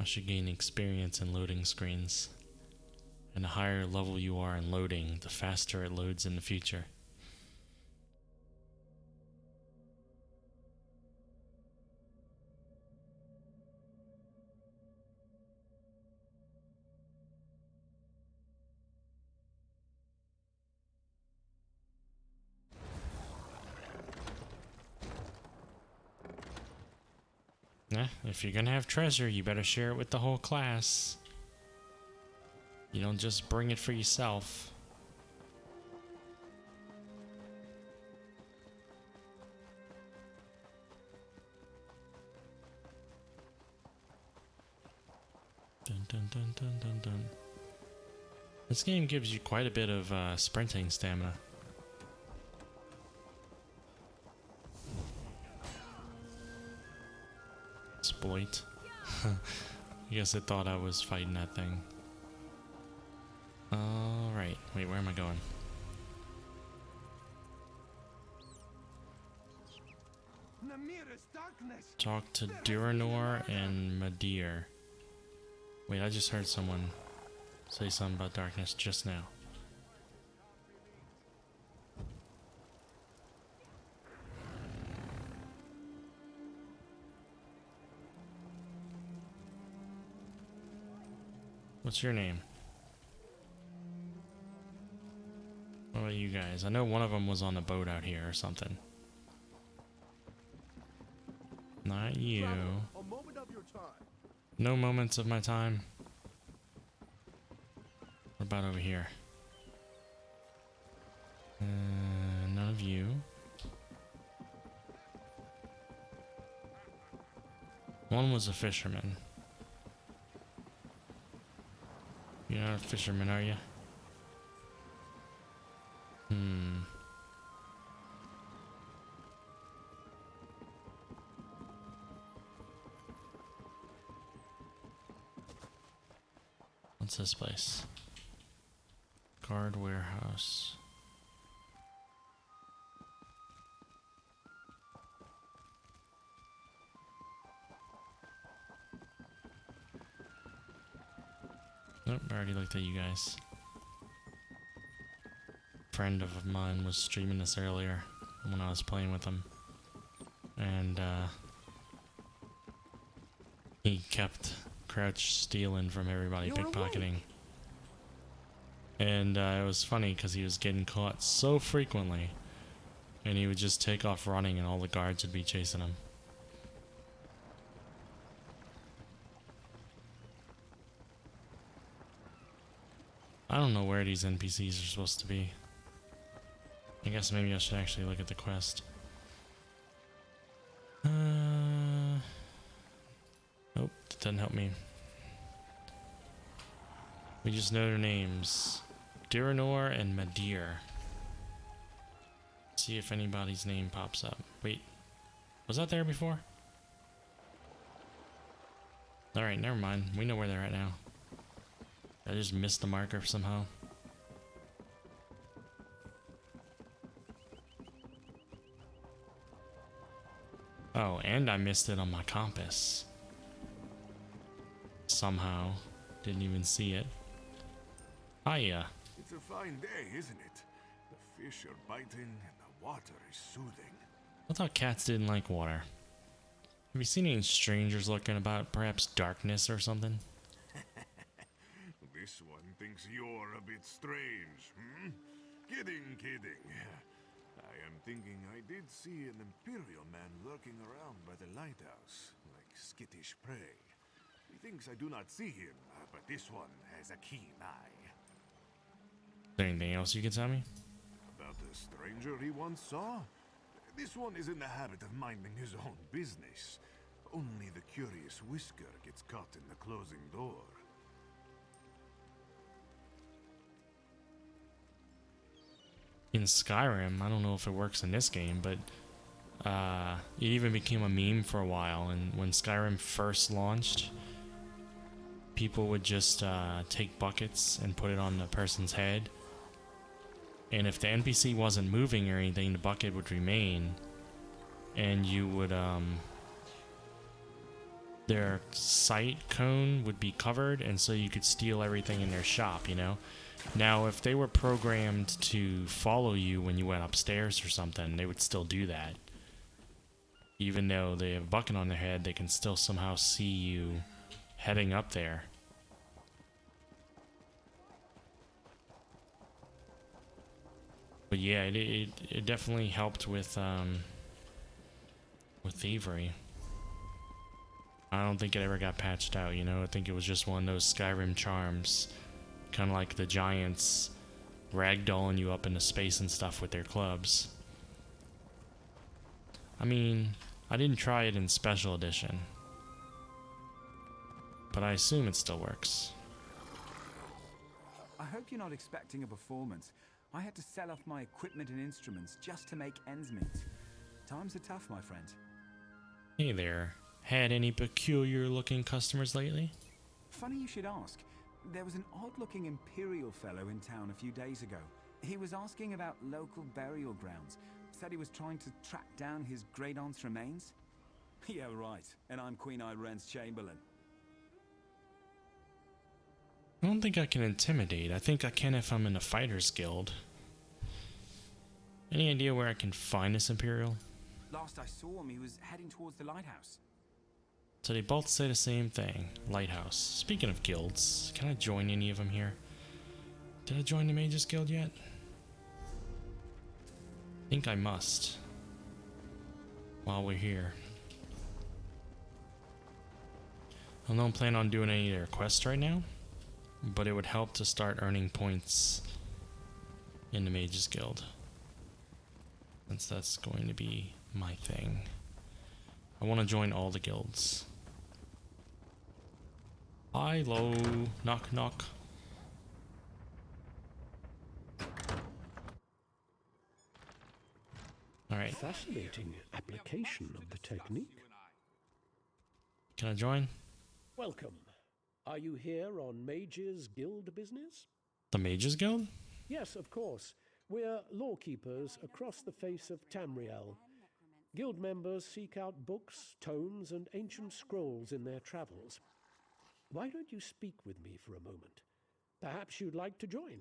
I Plus you gain experience in loading screens. And the higher level you are in loading, the faster it loads in the future. If you're gonna have treasure, you better share it with the whole class. You don't just bring it for yourself. Dun, dun, dun, dun, dun, dun. This game gives you quite a bit of sprinting stamina. Exploit. I guess it thought I was fighting that thing. Alright, wait, where am I going? Talk to Duranor and Madir. Wait, I just heard someone say something about darkness just now. What's your name? What about you guys? I know one of them was on the boat out here or something. Not you. No moments of my time. What about over here? None of you. One was a fisherman. You're not a fisherman, are you? What's this place? Guard warehouse. Nope, I already looked at you guys. A friend of mine was streaming this earlier when I was playing with him. And he kept crouch stealing from everybody, pickpocketing. And it was funny because he was getting caught so frequently. And he would just take off running and all the guards would be chasing him. I don't know where these NPCs are supposed to be. I guess maybe I should actually look at the quest. Nope, that doesn't help me. We just know their names. Duranor and Madir. See if anybody's name pops up. Wait, was that there before? Alright, never mind. We know where they're at now. I just missed the marker somehow. Oh, and I missed it on my compass. Somehow. Didn't even see it. Hiya. It's a fine day, isn't it? The fish are biting and the water is soothing. I thought cats didn't like water. Have you seen any strangers lurking about? Perhaps darkness or something? This one thinks you're a bit strange, hmm? Kidding, kidding. I am thinking I did see an Imperial man lurking around by the lighthouse, like skittish prey. He thinks I do not see him, but this one has a keen eye. Is there anything else you can tell me? About the stranger he once saw? This one is in the habit of minding his own business. Only the curious Whisker gets caught in the closing door. In Skyrim, I don't know if it works in this game, but it even became a meme for a while. And when Skyrim first launched, people would just take buckets and put it on the person's head. And if the NPC wasn't moving or anything, the bucket would remain. And you would their sight cone would be covered, and so you could steal everything in their shop, you know? Now, if they were programmed to follow you when you went upstairs or something, they would still do that. Even though they have a bucket on their head, they can still somehow see you heading up there. But yeah, it definitely helped with thievery. I don't think it ever got patched out, you know? I think it was just one of those Skyrim charms. Kind of like the giants ragdolling you up into space and stuff with their clubs. I mean, I didn't try it in Special Edition, but I assume it still works. I hope you're not expecting a performance. I had to sell off my equipment and instruments just to make ends meet. Times are tough, my friend. Hey there. Had any peculiar looking customers lately? Funny you should ask. There was an odd-looking Imperial fellow in town a few days ago. He was asking about local burial grounds. Said he was trying to track down his great-aunt's remains. Yeah, right. And I'm Queen Irene's Chamberlain. I don't think I can intimidate. I think I can if I'm in a fighters guild. Any idea where I can find this Imperial? Last I saw him, he was heading towards the lighthouse. So they both say the same thing. Lighthouse. Speaking of guilds, can I join any of them here? Did I join the Mages Guild yet? I think I must. While we're here. I don't plan on doing any of their quests right now, but it would help to start earning points in the Mages Guild, since that's going to be my thing. I want to join all the guilds. Hello, knock knock. Alright. Fascinating application of the technique. Can I join? Welcome. Are you here on Mages Guild business? The Mages Guild? Yes, of course. We're lawkeepers across the face of Tamriel. Guild members seek out books, tomes, and ancient scrolls in their travels. Why don't you speak with me for a moment? Perhaps you'd like to join.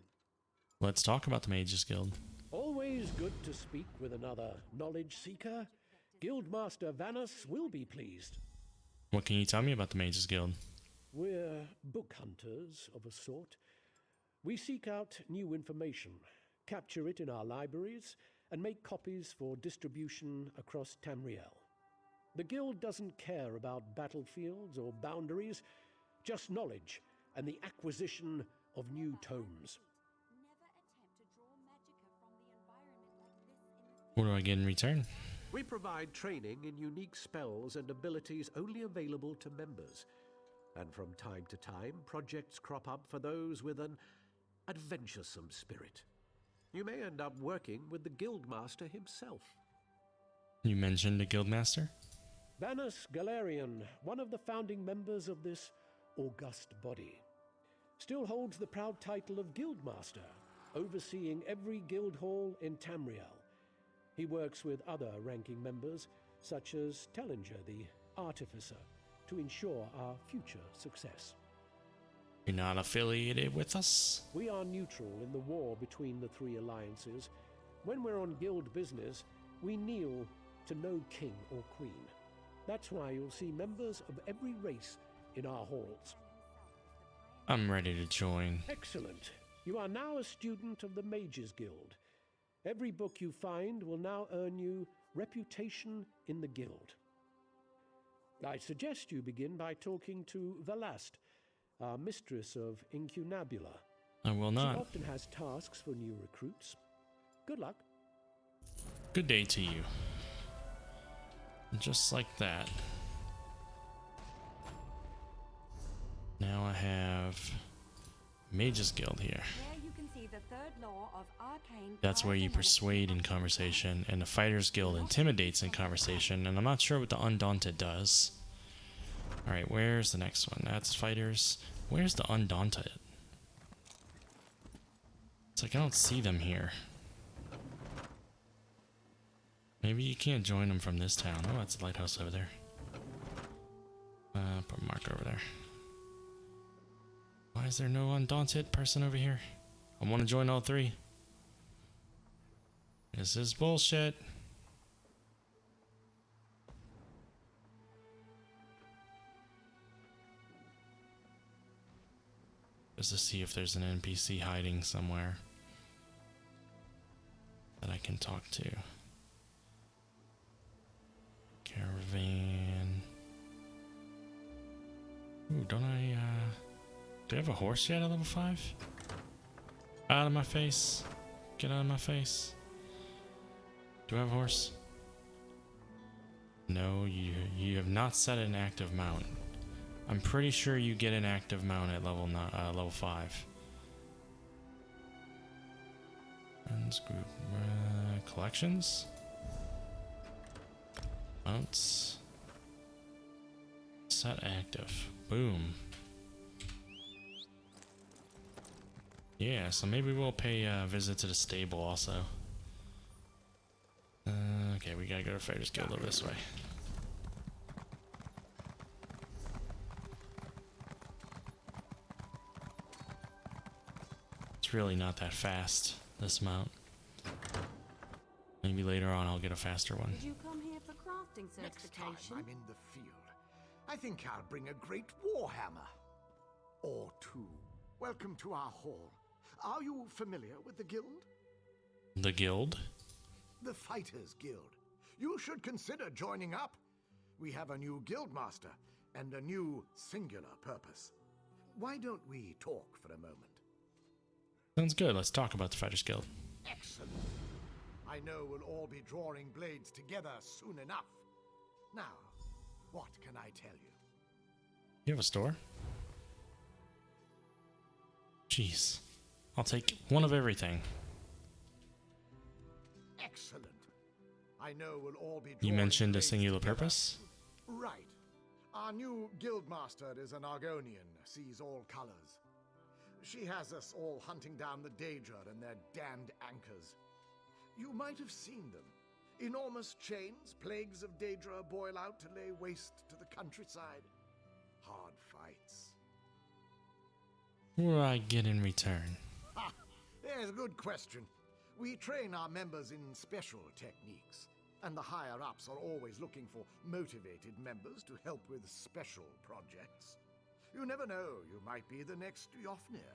Let's talk about the Mages Guild. Always good to speak with another knowledge seeker. Guildmaster Vanus will be pleased. What can you tell me about the Mages Guild? We're book hunters of a sort. We seek out new information, capture it in our libraries, and make copies for distribution across Tamriel. The Guild doesn't care about battlefields or boundaries, just knowledge and the acquisition of new tomes. What do I get in return? We provide training in unique spells and abilities only available to members. And from time to time, projects crop up for those with an adventuresome spirit. You may end up working with the Guildmaster himself. You mentioned the Guildmaster? Vanus Galarian, one of the founding members of this august body, still holds the proud title of Guildmaster, overseeing every guild hall in Tamriel. He works with other ranking members, such as Tellinger, the Artificer, to ensure our future success. You're not affiliated with us? We are neutral in the war between the three alliances. When we're on guild business, we kneel to no king or queen. That's why you'll see members of every race in our halls. I'm ready to join. Excellent. You are now a student of the Mages Guild. Every book you find will now earn you reputation in the guild. I suggest you begin by talking to Velast, our mistress of Incunabula. I will not. She often has tasks for new recruits. Good luck. Good day to you. Just like that. Now I have Mages Guild here. That's where you persuade in conversation, and the Fighters Guild intimidates in conversation, and I'm not sure what the Undaunted does. Alright, where's the next one? That's Fighters. Where's the Undaunted? It's like I don't see them here. Maybe you can't join them from this town. Oh, that's a lighthouse over there. put a mark over there. Why is there no undaunted person over here? I want to join all three. This is bullshit. Just to see if there's an NPC hiding somewhere that I can talk to. Caravan. Ooh, don't I, do I have a horse yet at level 5? Out of my face. Get out of my face. Do I have a horse? No, you have not set an active mount. I'm pretty sure you get an active mount at level 5. Friends group collections. Mounts. Set active. Boom. Yeah, so maybe we'll pay a visit to the stable also. Okay, we gotta go to Fighters Guild over this way. It's really not that fast, this mount. Maybe later on I'll get a faster one. Did you come here for crafting Next time certification? I'm in the field, I think I'll bring a great warhammer. Or two. Welcome to our hall. Are you familiar with the guild? The guild? The Fighters Guild. You should consider joining up. We have a new guild master and a new singular purpose. Why don't we talk for a moment? Sounds good. Let's talk about the Fighters Guild. Excellent. I know we'll all be drawing blades together soon enough. Now, what can I tell you? You have a store? Jeez. I'll take one of everything. Excellent. I know we'll all be. You mentioned a blades singular together. purpose? Right. Our new guildmaster is an Argonian, sees all colors. She has us all hunting down the Daedra and their damned anchors. You might have seen them. Enormous chains, plagues of Daedra boil out to lay waste to the countryside. Hard fights. What do I get in return? Ha! There's a good question. We train our members in special techniques, and the higher-ups are always looking for motivated members to help with special projects. You never know, you might be the next Yofnir.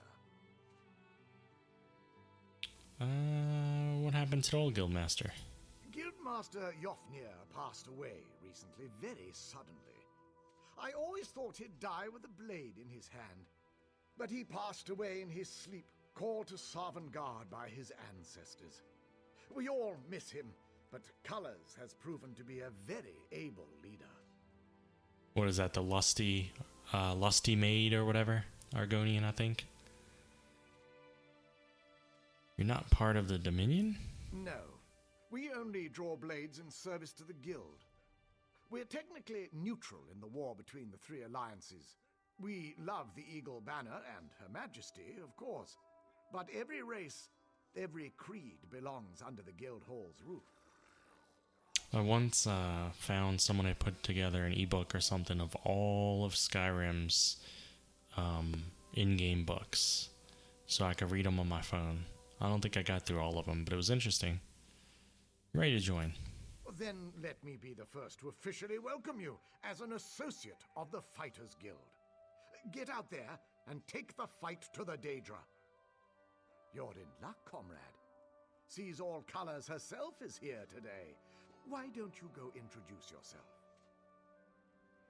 What happened to the old guildmaster? Guildmaster Yofnir passed away recently, very suddenly. I always thought he'd die with a blade in his hand, but he passed away in his sleep, called to Sovngarde by his ancestors. We all miss him, but Colors has proven to be a very able leader. What is that, the lusty maid or whatever? Argonian, I think. You're not part of the Dominion? No. We only draw blades in service to the Guild. We're technically neutral in the war between the three alliances. We love the Eagle Banner and Her Majesty, of course. But every race, every creed belongs under the Guild Hall's roof. I once found someone had put together an ebook or something of all of Skyrim's in-game books, so I could read them on my phone. I don't think I got through all of them, but it was interesting. Ready to join. Then let me be the first to officially welcome you as an associate of the Fighters Guild. Get out there and take the fight to the Daedra. You're in luck, comrade. Sees all colors herself is here today. Why don't you go introduce yourself?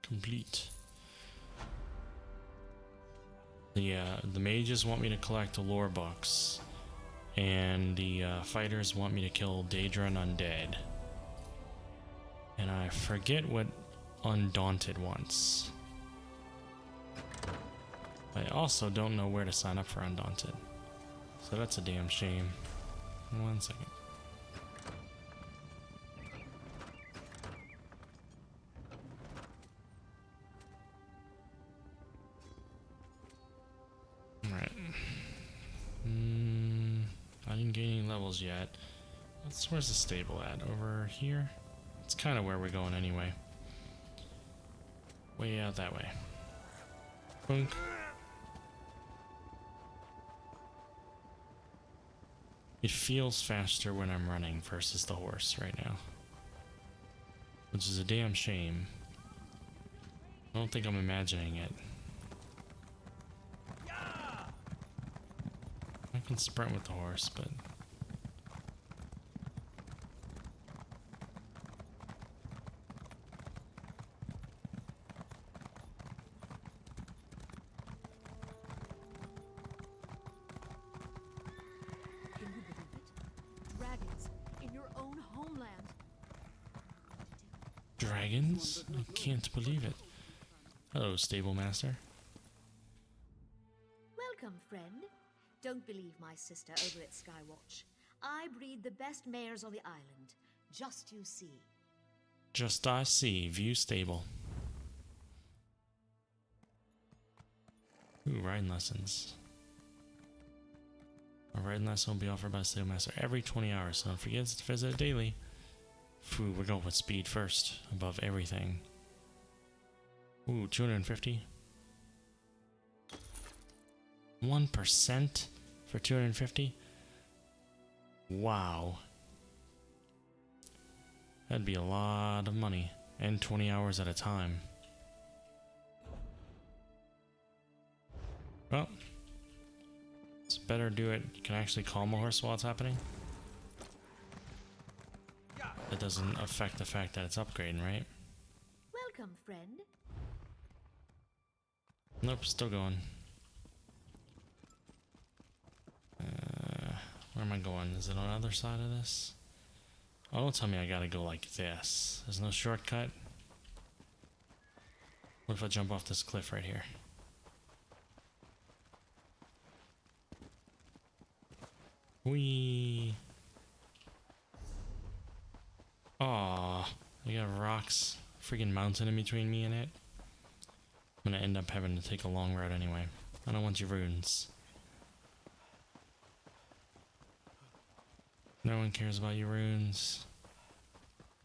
Complete. The mages want me to collect the lore books, and the fighters want me to kill Daedra and Undead. And I forget what Undaunted wants. I also don't know where to sign up for Undaunted. So that's a damn shame. 1 second. Alright. I didn't gain any levels yet. Where's the stable at? Over here? It's kind of where we're going anyway. Way out that way. Punk. It feels faster when I'm running versus the horse right now, which is a damn shame. I don't think I'm imagining it. I can sprint with the horse, but Can you believe it? Dragons in your own homeland. dragons? I can't believe it. Hello, stable master. Welcome, friend. Don't believe my sister over at Skywatch. I breed the best mares on the island. Just you see. Just I see. View stable. Ooh, riding lessons. A riding lesson will be offered by stable master every 20 hours, so don't forget to visit it daily. Ooh, we're going with speed first, above everything. Ooh, 250. 1% for 250? Wow. That'd be a lot of money. And 20 hours at a time. Well, it's better do it. You can actually calm a horse while it's happening. That doesn't affect the fact that it's upgrading, right? Welcome, friend. Nope, still going. Where am I going? Is it on the other side of this? Oh, don't tell me I gotta go like this. There's no shortcut. What if I jump off this cliff right here? Whee! Aw, I got rocks, freaking mountain in between me and it. I'm gonna end up having to take a long route anyway. I don't want your runes. No one cares about your runes.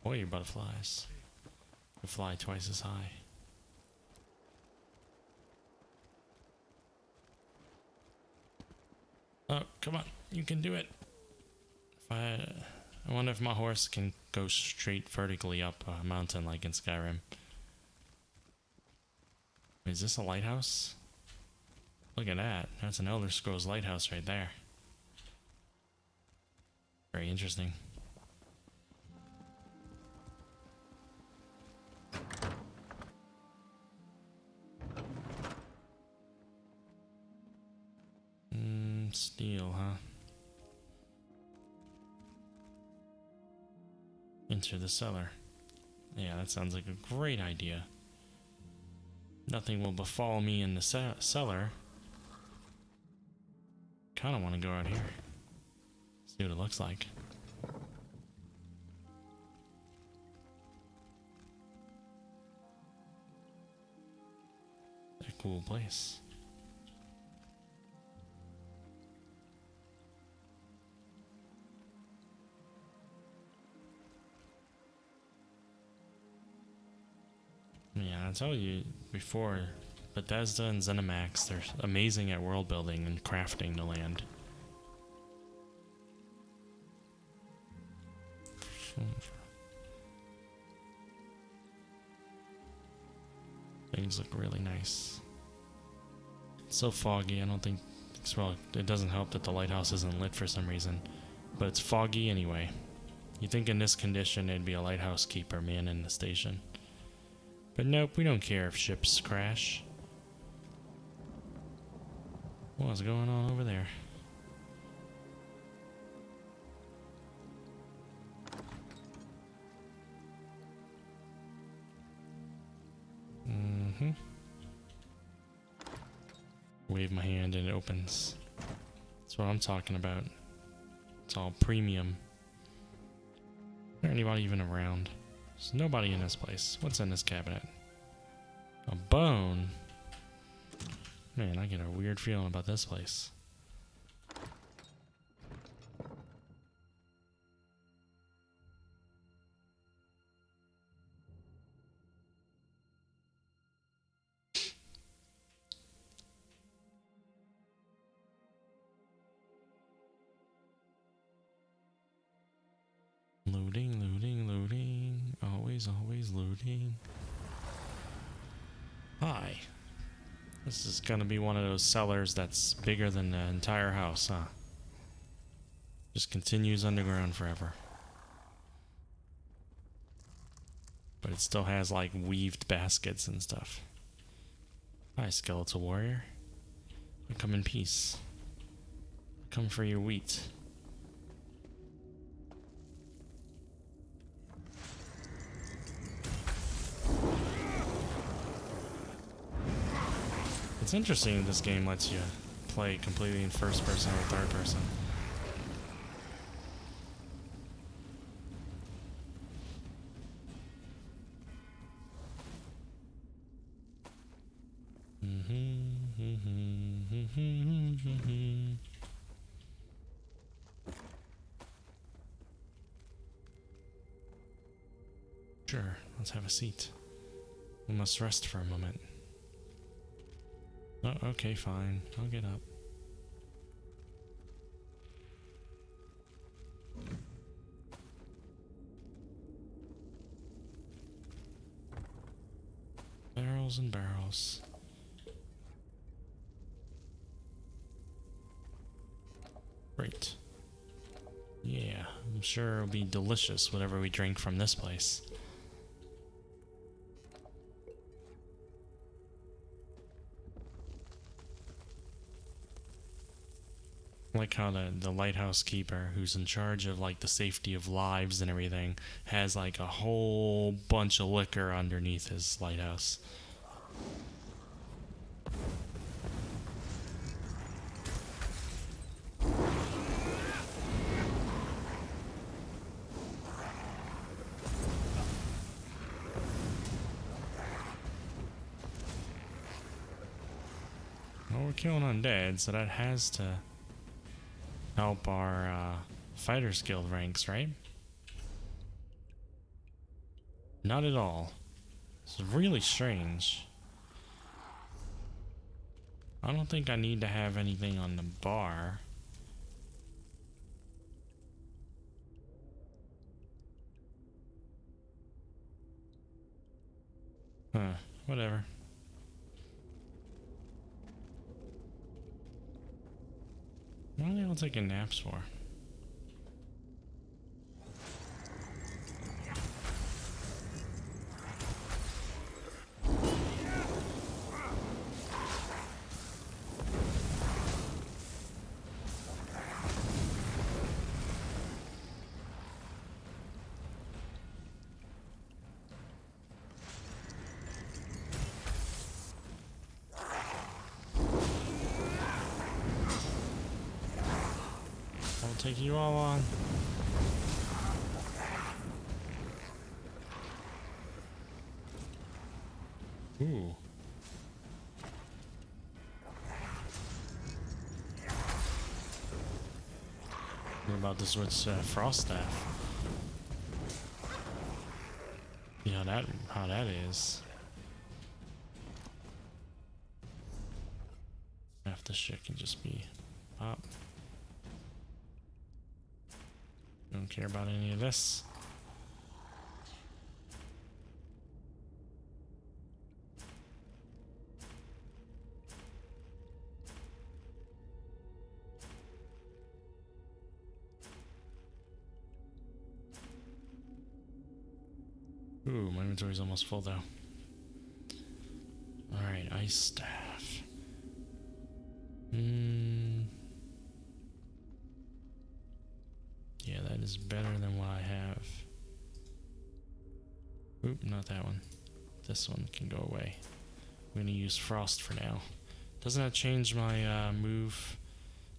Or your butterflies. You fly twice as high. Oh, come on. You can do it. I wonder if my horse can go straight vertically up a mountain like in Skyrim. Is this a lighthouse? Look at that. That's an Elder Scrolls lighthouse right there. Very interesting. Steel, huh? Enter the cellar. Yeah, that sounds like a great idea. Nothing will befall me in the cellar. Kinda wanna go out here. See what it looks like. A cool place. Yeah, I told you before, Bethesda and ZeniMax, they're amazing at world building and crafting the land. Things look really nice. It's so foggy, I don't think well, it doesn't help that the lighthouse isn't lit for some reason. But it's foggy anyway. You'd think in this condition it'd be a lighthouse keeper manning the station. But nope, we don't care if ships crash. What's going on over there? Wave my hand and it opens. That's what I'm talking about. It's all premium. Is there anybody even around? There's nobody in this place. What's in this cabinet? A bone? Man, I get a weird feeling about this place. Looting, looting, looting. Always, always looting. Hi. This is gonna be one of those cellars that's bigger than the entire house, huh? Just continues underground forever. But it still has like weaved baskets and stuff. Hi, skeletal warrior. I come in peace. I come for your wheat. It's interesting this game lets you play completely in first person or third person. Sure, let's have a seat. We must rest for a moment. Oh, okay, fine. I'll get up. Barrels and barrels. Great. Yeah, I'm sure it'll be delicious, whatever we drink from this place. Like how the lighthouse keeper, who's in charge of like the safety of lives and everything, has like a whole bunch of liquor underneath his lighthouse. Well, we're killing undead, so that has to help our Fighters Guild ranks, right? Not at all. It's really strange. I don't think I need to have anything on the bar. Huh, whatever. What are they all taking naps for? Take you all on. Ooh. What about this with Frost Staff? You know how that is. Half this shit can just be up. Don't care about any of this. Ooh, my inventory's almost full though. Alright, ice staff. Yeah, that is better than what I have. Oop, not that one. This one can go away. I'm gonna use frost for now. Doesn't that change my move?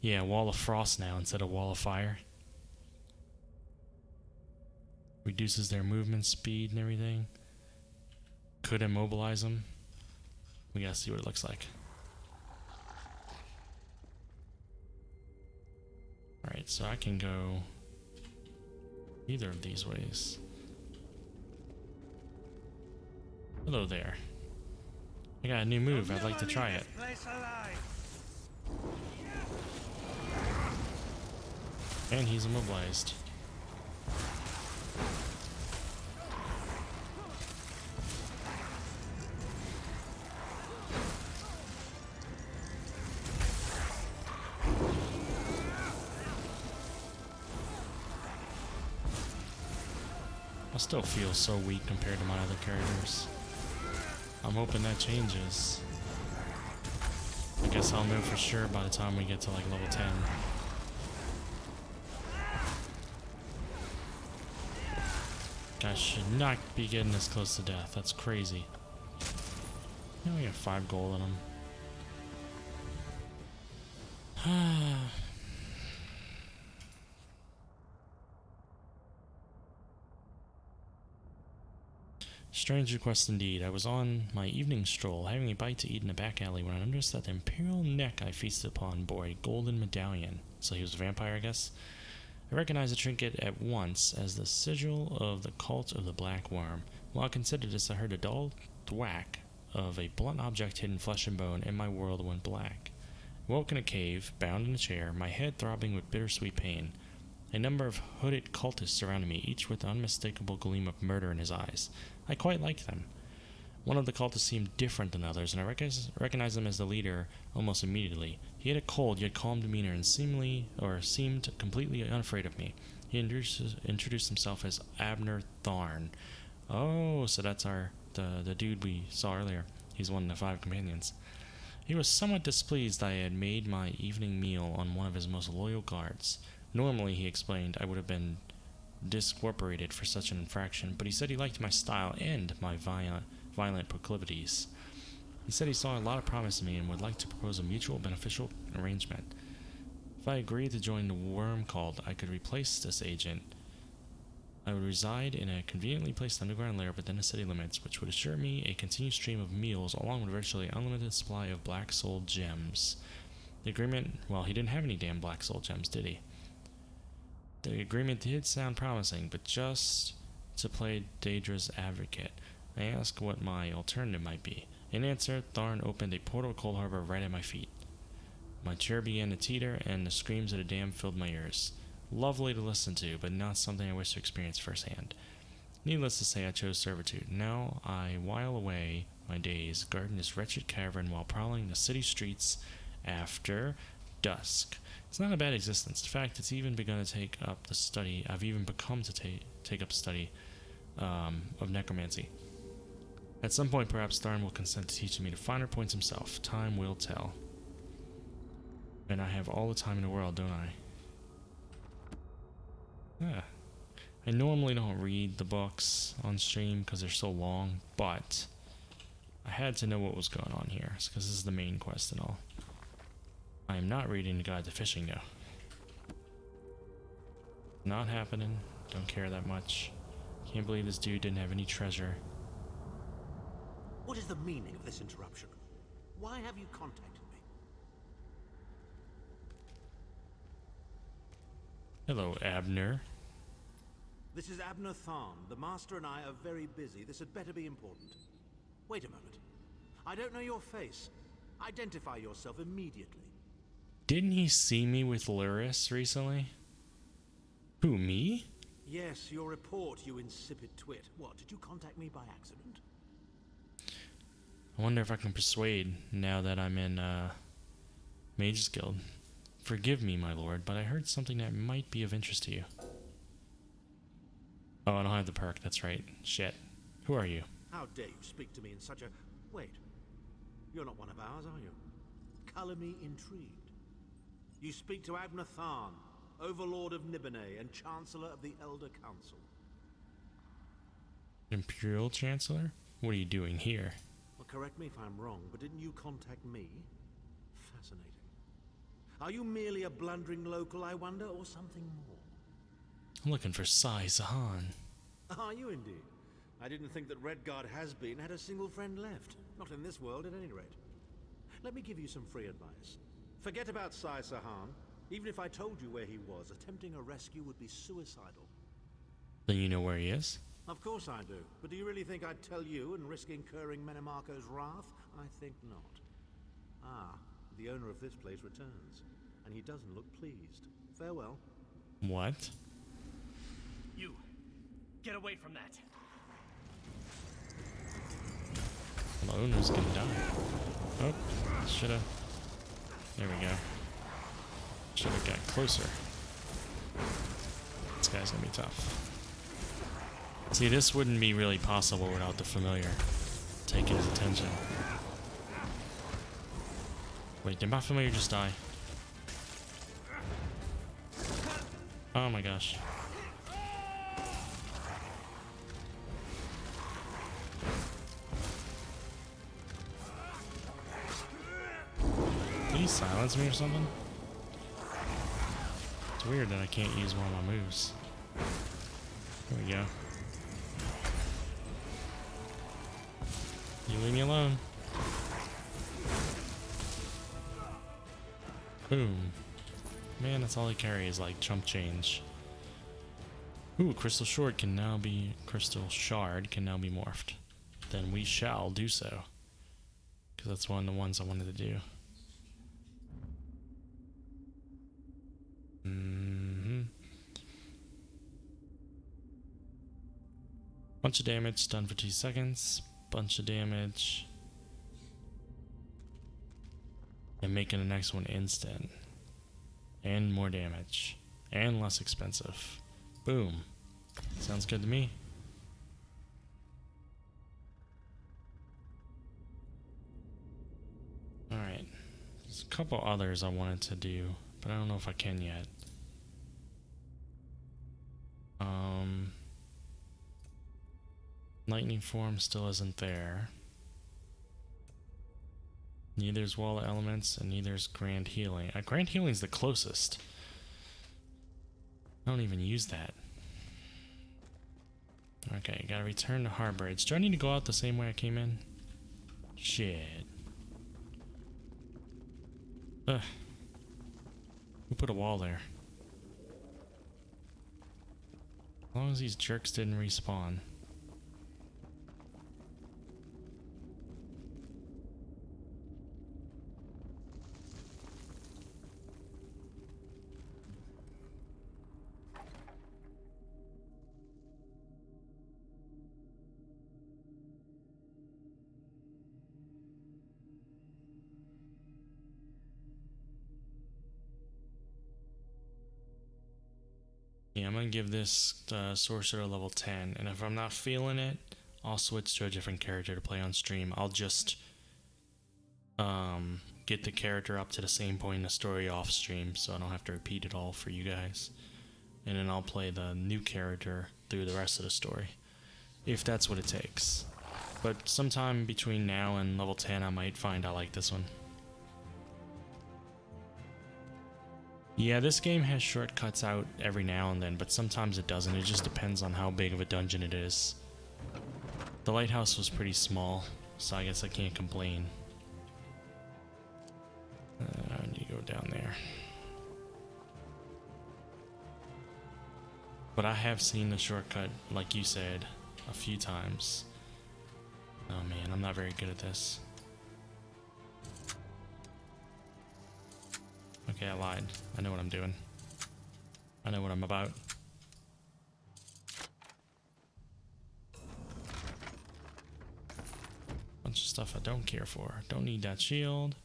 Yeah, wall of frost now instead of wall of fire. Reduces their movement speed and everything. Could immobilize them. We gotta see what it looks like. Alright, so I can go either of these ways. Hello there. I got a new move. I'd like to try it. And he's immobilized. I still feel so weak compared to my other characters. I'm hoping that changes. I guess I'll know for sure by the time we get to like level 10. I should not be getting this close to death. That's crazy. I only got 5 gold in them. Strange request indeed. I was on my evening stroll, having a bite to eat in a back alley, when I noticed that the imperial neck I feasted upon bore a golden medallion. So he was a vampire, I guess. I recognized the trinket at once as the sigil of the cult of the Black Worm. While I considered this, I heard a dull thwack of a blunt object hidden flesh and bone, and my world went black. I woke in a cave, bound in a chair, my head throbbing with bittersweet pain. A number of hooded cultists surrounded me, each with an unmistakable gleam of murder in his eyes. I quite liked them. One of the cultists seemed different than others, and I recognized him as the leader almost immediately. He had a cold yet calm demeanor and seemed completely unafraid of me. He introduced himself as Abner Tharn. Oh, so that's the dude we saw earlier. He's one of the 5 companions. He was somewhat displeased that I had made my evening meal on one of his most loyal guards. Normally, he explained, I would have been discorporated for such an infraction, but he said he liked my style and my violent proclivities. He said he saw a lot of promise in me and would like to propose a mutual beneficial arrangement. If I agreed to join the worm cult, I could replace this agent. I would reside in a conveniently placed underground lair within the city limits, which would assure me a continued stream of meals along with a virtually unlimited supply of black soul gems. The agreement, well, he didn't have any damn black soul gems, did he? The agreement did sound promising, but just to play Daedra's advocate, I asked what my alternative might be. In answer, Tharn opened a portal to Cold Harbor right at my feet. My chair began to teeter, and the screams of the dam filled my ears. Lovely to listen to, but not something I wish to experience firsthand. Needless to say, I chose servitude. Now I while away my days guarding this wretched cavern while prowling the city streets after dusk. It's not a bad existence. In fact, it's even begun to take up the study. I've even become to take up study of necromancy. At some point, perhaps Tharn will consent to teaching me the finer points himself. Time will tell. And I have all the time in the world, don't I? Yeah. I normally don't read the books on stream because they're so long, but I had to know what was going on here because this is the main quest and all. I am not reading the Guide to Fishing though. Not happening. Don't care that much. Can't believe this dude didn't have any treasure. What is the meaning of this interruption? Why have you contacted me? Hello, Abner. This is Abner Tharn. The Master and I are very busy. This had better be important. Wait a moment. I don't know your face. Identify yourself immediately. Didn't he see me with Luris recently? Who, me? Yes, your report, you insipid twit. What, did you contact me by accident? I wonder if I can persuade now that I'm in Mage's Guild. Forgive me, my lord, but I heard something that might be of interest to you. Oh, I don't have the perk, that's right. Shit. Who are you? How dare you speak to me in such a... Wait. You're not one of ours, are you? Color me intrigued. You speak to Abner Tharn, Overlord of Nibene and Chancellor of the Elder Council. Imperial Chancellor? What are you doing here? Well, correct me if I'm wrong, but didn't you contact me? Fascinating. Are you merely a blundering local, I wonder, or something more? I'm looking for Sai Zahan. Are you indeed? I didn't think that Redguard Has-Been had a single friend left. Not in this world, at any rate. Let me give you some free advice. Forget about Sai Sahan. Even if I told you where he was, attempting a rescue would be suicidal. Then you know where he is? Of course I do. But do you really think I'd tell you and risk incurring Menemarco's wrath? I think not. Ah, the owner of this place returns. And he doesn't look pleased. Farewell. What? You! Get away from that! The owner's gonna die. Oh, shoulda. There we go. Should have got closer. This guy's gonna be tough. See, this wouldn't be really possible without the familiar taking his attention. Wait, did my familiar just die? Oh my gosh. Did he silence me or something? It's weird that I can't use one of my moves. There we go. You leave me alone. Boom. Man, that's all I carry is like chump change. Ooh, crystal shard can now be morphed. Then we shall do so. Because that's one of the ones I wanted to do. Bunch of damage, stun for 2 seconds. Bunch of damage. And making the next one instant. And more damage. And less expensive. Boom. Sounds good to me. Alright. There's a couple others I wanted to do, but I don't know if I can yet. Lightning form still isn't there. Neither's Wall of Elements, and neither's Grand Healing. Grand Healing's the closest. I don't even use that. Okay, gotta return to Harbridge. Do I need to go out the same way I came in? Shit. Ugh. Who put a wall there? As long as these jerks didn't respawn. Yeah, I'm gonna give this Sorcerer level 10, and if I'm not feeling it, I'll switch to a different character to play on stream. I'll just get the character up to the same point in the story off stream, so I don't have to repeat it all for you guys. And then I'll play the new character through the rest of the story, if that's what it takes. But sometime between now and level 10, I might find I like this one. Yeah, this game has shortcuts out every now and then, but sometimes it doesn't. It just depends on how big of a dungeon it is. The lighthouse was pretty small, so I guess I can't complain. I need to go down there. But I have seen the shortcut, like you said, a few times. Oh man, I'm not very good at this. Okay, I lied. I know what I'm doing. I know what I'm about. Bunch of stuff I don't care for. Don't need that shield.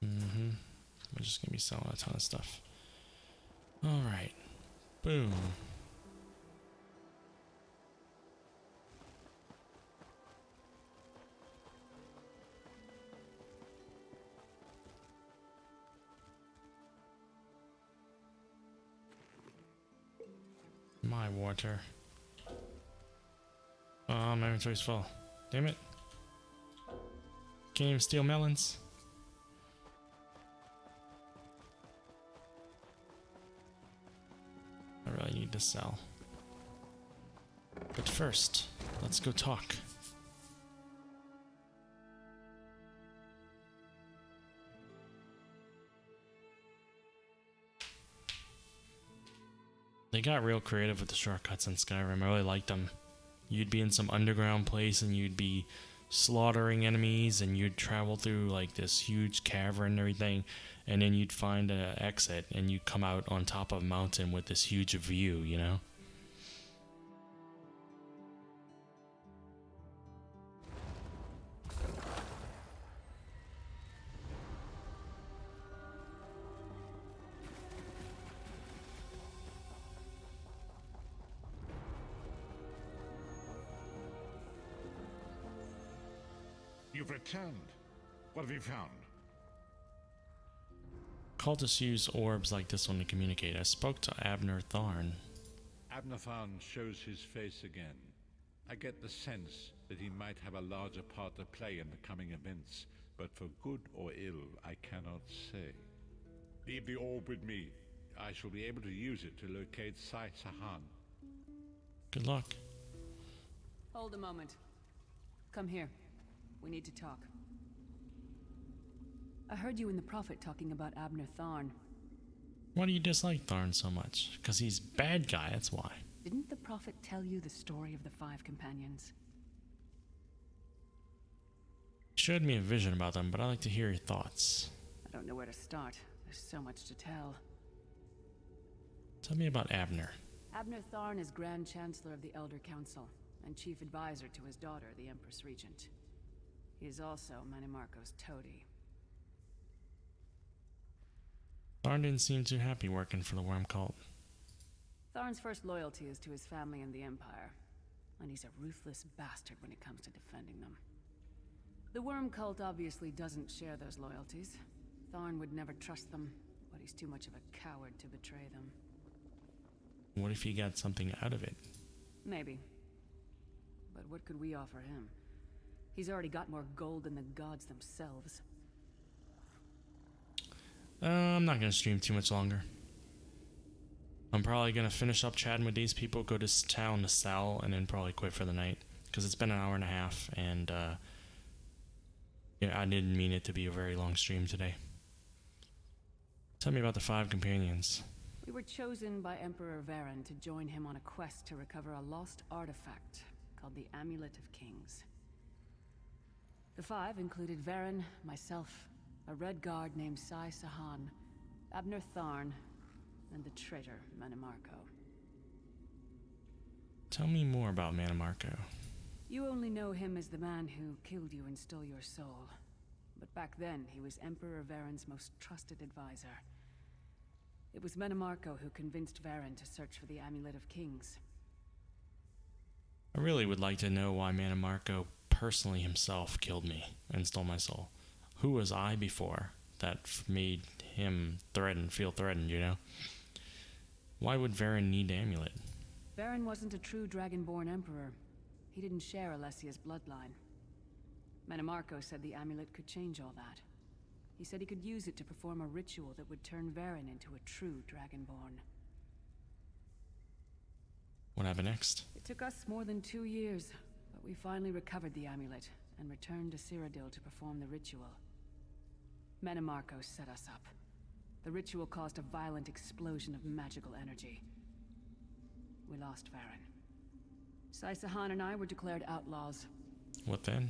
We're just gonna be selling a ton of stuff. Alright. Boom. My water. Oh, my inventory's full. Damn it. Can't even steal melons. I really need to sell. But first, let's go talk. They got real creative with the shortcuts in Skyrim. I really liked them. You'd be in some underground place and you'd be slaughtering enemies and you'd travel through like this huge cavern and everything, and then you'd find an exit and you'd come out on top of a mountain with this huge view, you know? you've returned. What have you found? Cultists use orbs like this one to communicate. I spoke to Abner Tharn. Abner Tharn shows his face again. I get the sense that he might have a larger part to play in the coming events, but for good or ill, I cannot say. Leave the orb with me. I shall be able to use it to locate Sai Sahan. Good luck. Hold a moment. Come here. We need to talk. I heard you and the Prophet talking about Abner Tharn. Why do you dislike Tharn so much? Because he's bad guy, that's why. Didn't the Prophet tell you the story of the 5 companions? He showed me a vision about them, but I'd like to hear your thoughts. I don't know where to start. There's so much to tell. Tell me about Abner. Abner Tharn is Grand Chancellor of the Elder Council, and Chief Advisor to his daughter, the Empress Regent. He is also Manimarco's toady. Tharn didn't seem too happy working for the Worm Cult. Tharn's first loyalty is to his family and the Empire, and he's a ruthless bastard when it comes to defending them. The Worm Cult obviously doesn't share those loyalties. Tharn would never trust them, but he's too much of a coward to betray them. What if he got something out of it? Maybe. But what could we offer him? He's already got more gold than the gods themselves. I'm not going to stream too much longer. I'm probably going to finish up chatting with these people, go to town to sell, and then probably quit for the night. Because it's been an hour and a half, and yeah, I didn't mean it to be a very long stream today. Tell me about the 5 companions. We were chosen by Emperor Varen to join him on a quest to recover a lost artifact called the Amulet of Kings. The 5 included Varen, myself, a Red Guard named Sai Sahan, Abner Tharn, and the traitor Manimarco. Tell me more about Manimarco. You only know him as the man who killed you and stole your soul. But back then, he was Emperor Varen's most trusted advisor. It was Manimarco who convinced Varen to search for the Amulet of Kings. I really would like to know why Manimarco personally himself killed me and stole my soul. Who was I before that made him feel threatened, you know? Why would Varen need the amulet? Varen wasn't a true Dragonborn Emperor. He didn't share Alessia's bloodline. Manimarco said the amulet could change all that. He said he could use it to perform a ritual that would turn Varen into a true Dragonborn. What happened next? It took us more than 2 years, but we finally recovered the amulet and returned to Cyrodiil to perform the ritual. Manimarco set us up. The ritual caused a violent explosion of magical energy. We lost Varen. Sai Sahan and I were declared outlaws. What then?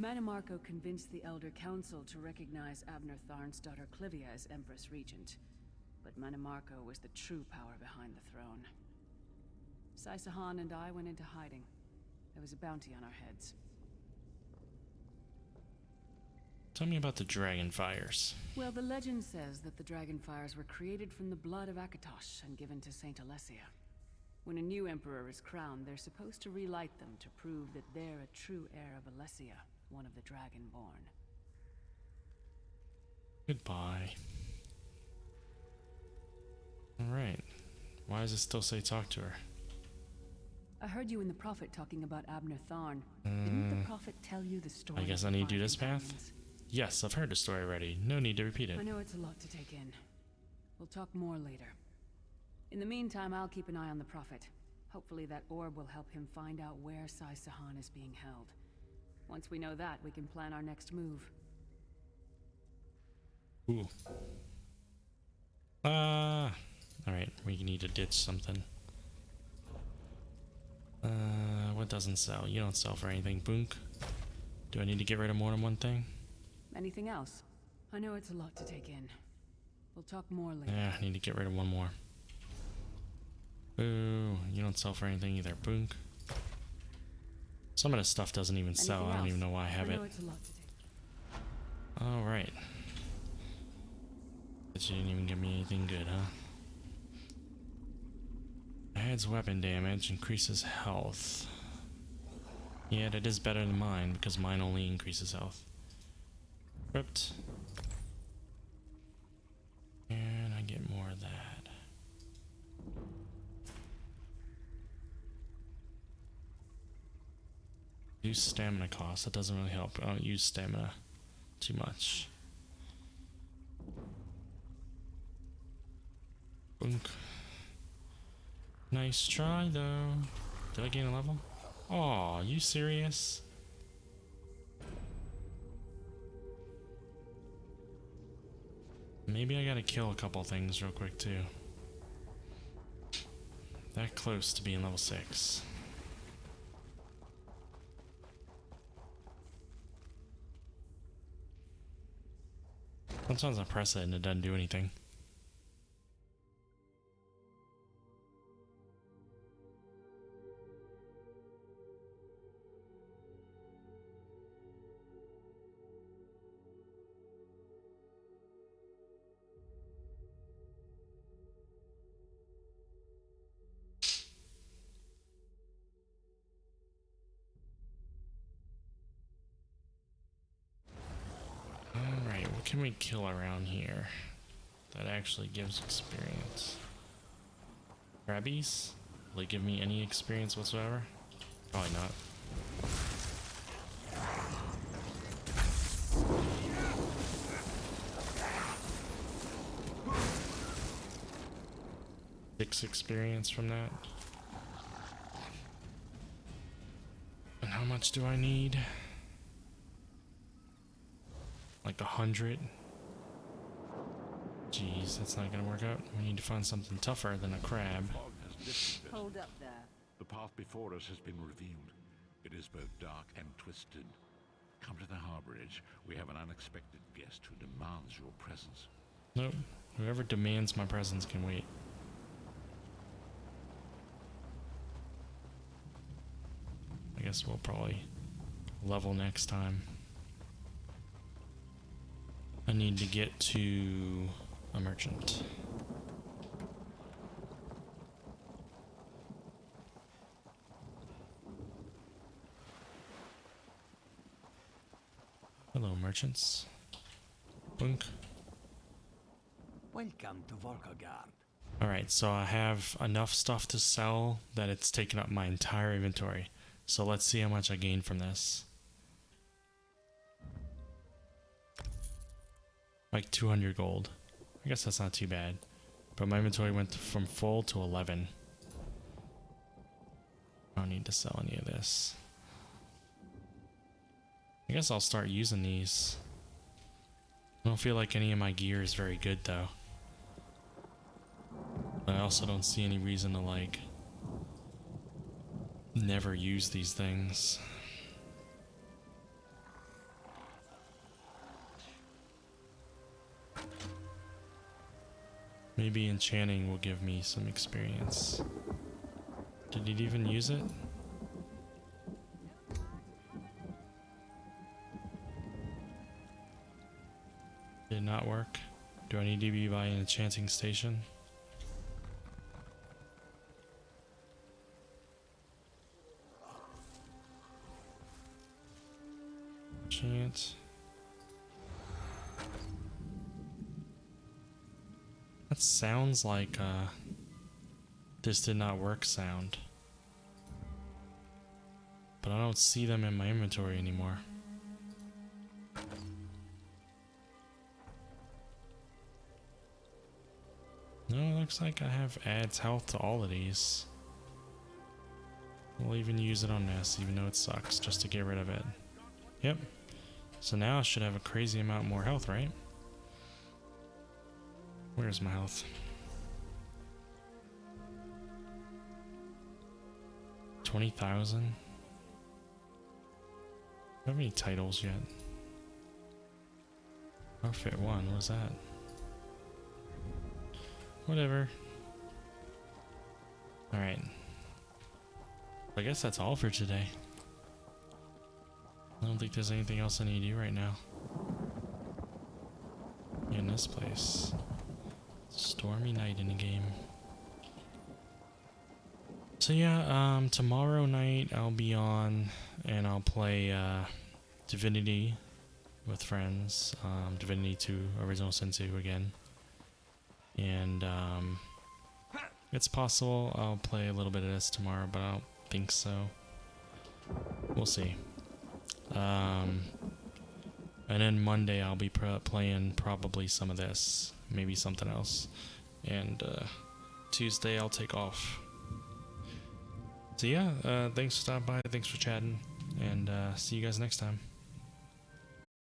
Manimarco convinced the Elder Council to recognize Abner Tharn's daughter Clivia as Empress Regent. But Manimarco was the true power behind the throne. Sai Sahan and I went into hiding. There was a bounty on our heads. Tell me about the Dragonfires. Well, the legend says that the Dragonfires were created from the blood of Akatosh and given to Saint Alessia. When a new emperor is crowned, they're supposed to relight them to prove that they're a true heir of Alessia, one of the Dragonborn. Goodbye. Alright. Why does it still say talk to her? I heard you and the Prophet talking about Abner Tharn. Didn't the Prophet tell you the story? I guess I need to do this path? Yes, I've heard the story already. No need to repeat it. I know it's a lot to take in. We'll talk more later. In the meantime, I'll keep an eye on the Prophet. Hopefully that orb will help him find out where Sai Sahan is being held. Once we know that, we can plan our next move. Ooh. Alright, we need to ditch something. What doesn't sell? You don't sell for anything, Boonk. Do I need to get rid of more than one thing? Anything else? I know it's a lot to take in. We'll talk more later. Yeah, I need to get rid of one more. Ooh, you don't sell for anything either, Boonk. Some of this stuff doesn't even sell. I don't even know why I have it. It's a lot to take. Alright. But you didn't even give me anything good, huh? Adds weapon damage, increases health. Yet it is better than mine because mine only increases health. Equipped. And I get more of that. Use stamina cost. That doesn't really help. I don't use stamina too much. Boonk. Nice try though. Did I gain a level? Aw, you serious? Maybe I gotta kill a couple things real quick too. That close to being level 6. Sometimes I press it and it doesn't do anything. Alright, what can we kill around here that actually gives experience? Crabbies? Will they give me any experience whatsoever? Probably not. Six experience from that. And how much do I need? Like 100. Jeez, that's not gonna work out. We need to find something tougher than a crab. Fog has lifted a bit. Hold up there. The path before us has been revealed. It is both dark and twisted. Come to the harborage. We have an unexpected guest who demands your presence. Nope. Whoever demands my presence can wait. I guess we'll probably level next time. I need to get to a merchant. Hello, merchants. Boink. Welcome to Volkagard. Alright, so I have enough stuff to sell that it's taken up my entire inventory. So let's see how much I gain from this. Like 200 gold. I guess that's not too bad. But my inventory went from full to 11. I don't need to sell any of this. I guess I'll start using these. I don't feel like any of my gear is very good though. But I also don't see any reason to like never use these things. Maybe enchanting will give me some experience. Did it even use it? Did it not work? Do I need to be by an enchanting station? Enchant. That sounds like this did not work sound. But I don't see them in my inventory anymore. No, it looks like I have adds health to all of these. We'll even use it on this, even though it sucks, just to get rid of it. Yep. So now I should have a crazy amount more health, right? Where's my health? 20,000. Do I have any titles yet? Outfit 1, what was that? Whatever. Alright. I guess that's all for today. I don't think there's anything else I need to do right now. In this place. Stormy night in the game. So yeah, tomorrow night I'll be on and I'll play Divinity with friends. Divinity 2 Original Sin 2 again. And it's possible I'll play a little bit of this tomorrow, but I don't think so. We'll see. And then Monday I'll be playing probably some of this, maybe something else. And Tuesday I'll take off. So yeah, thanks for stopping by, thanks for chatting, and see you guys next time.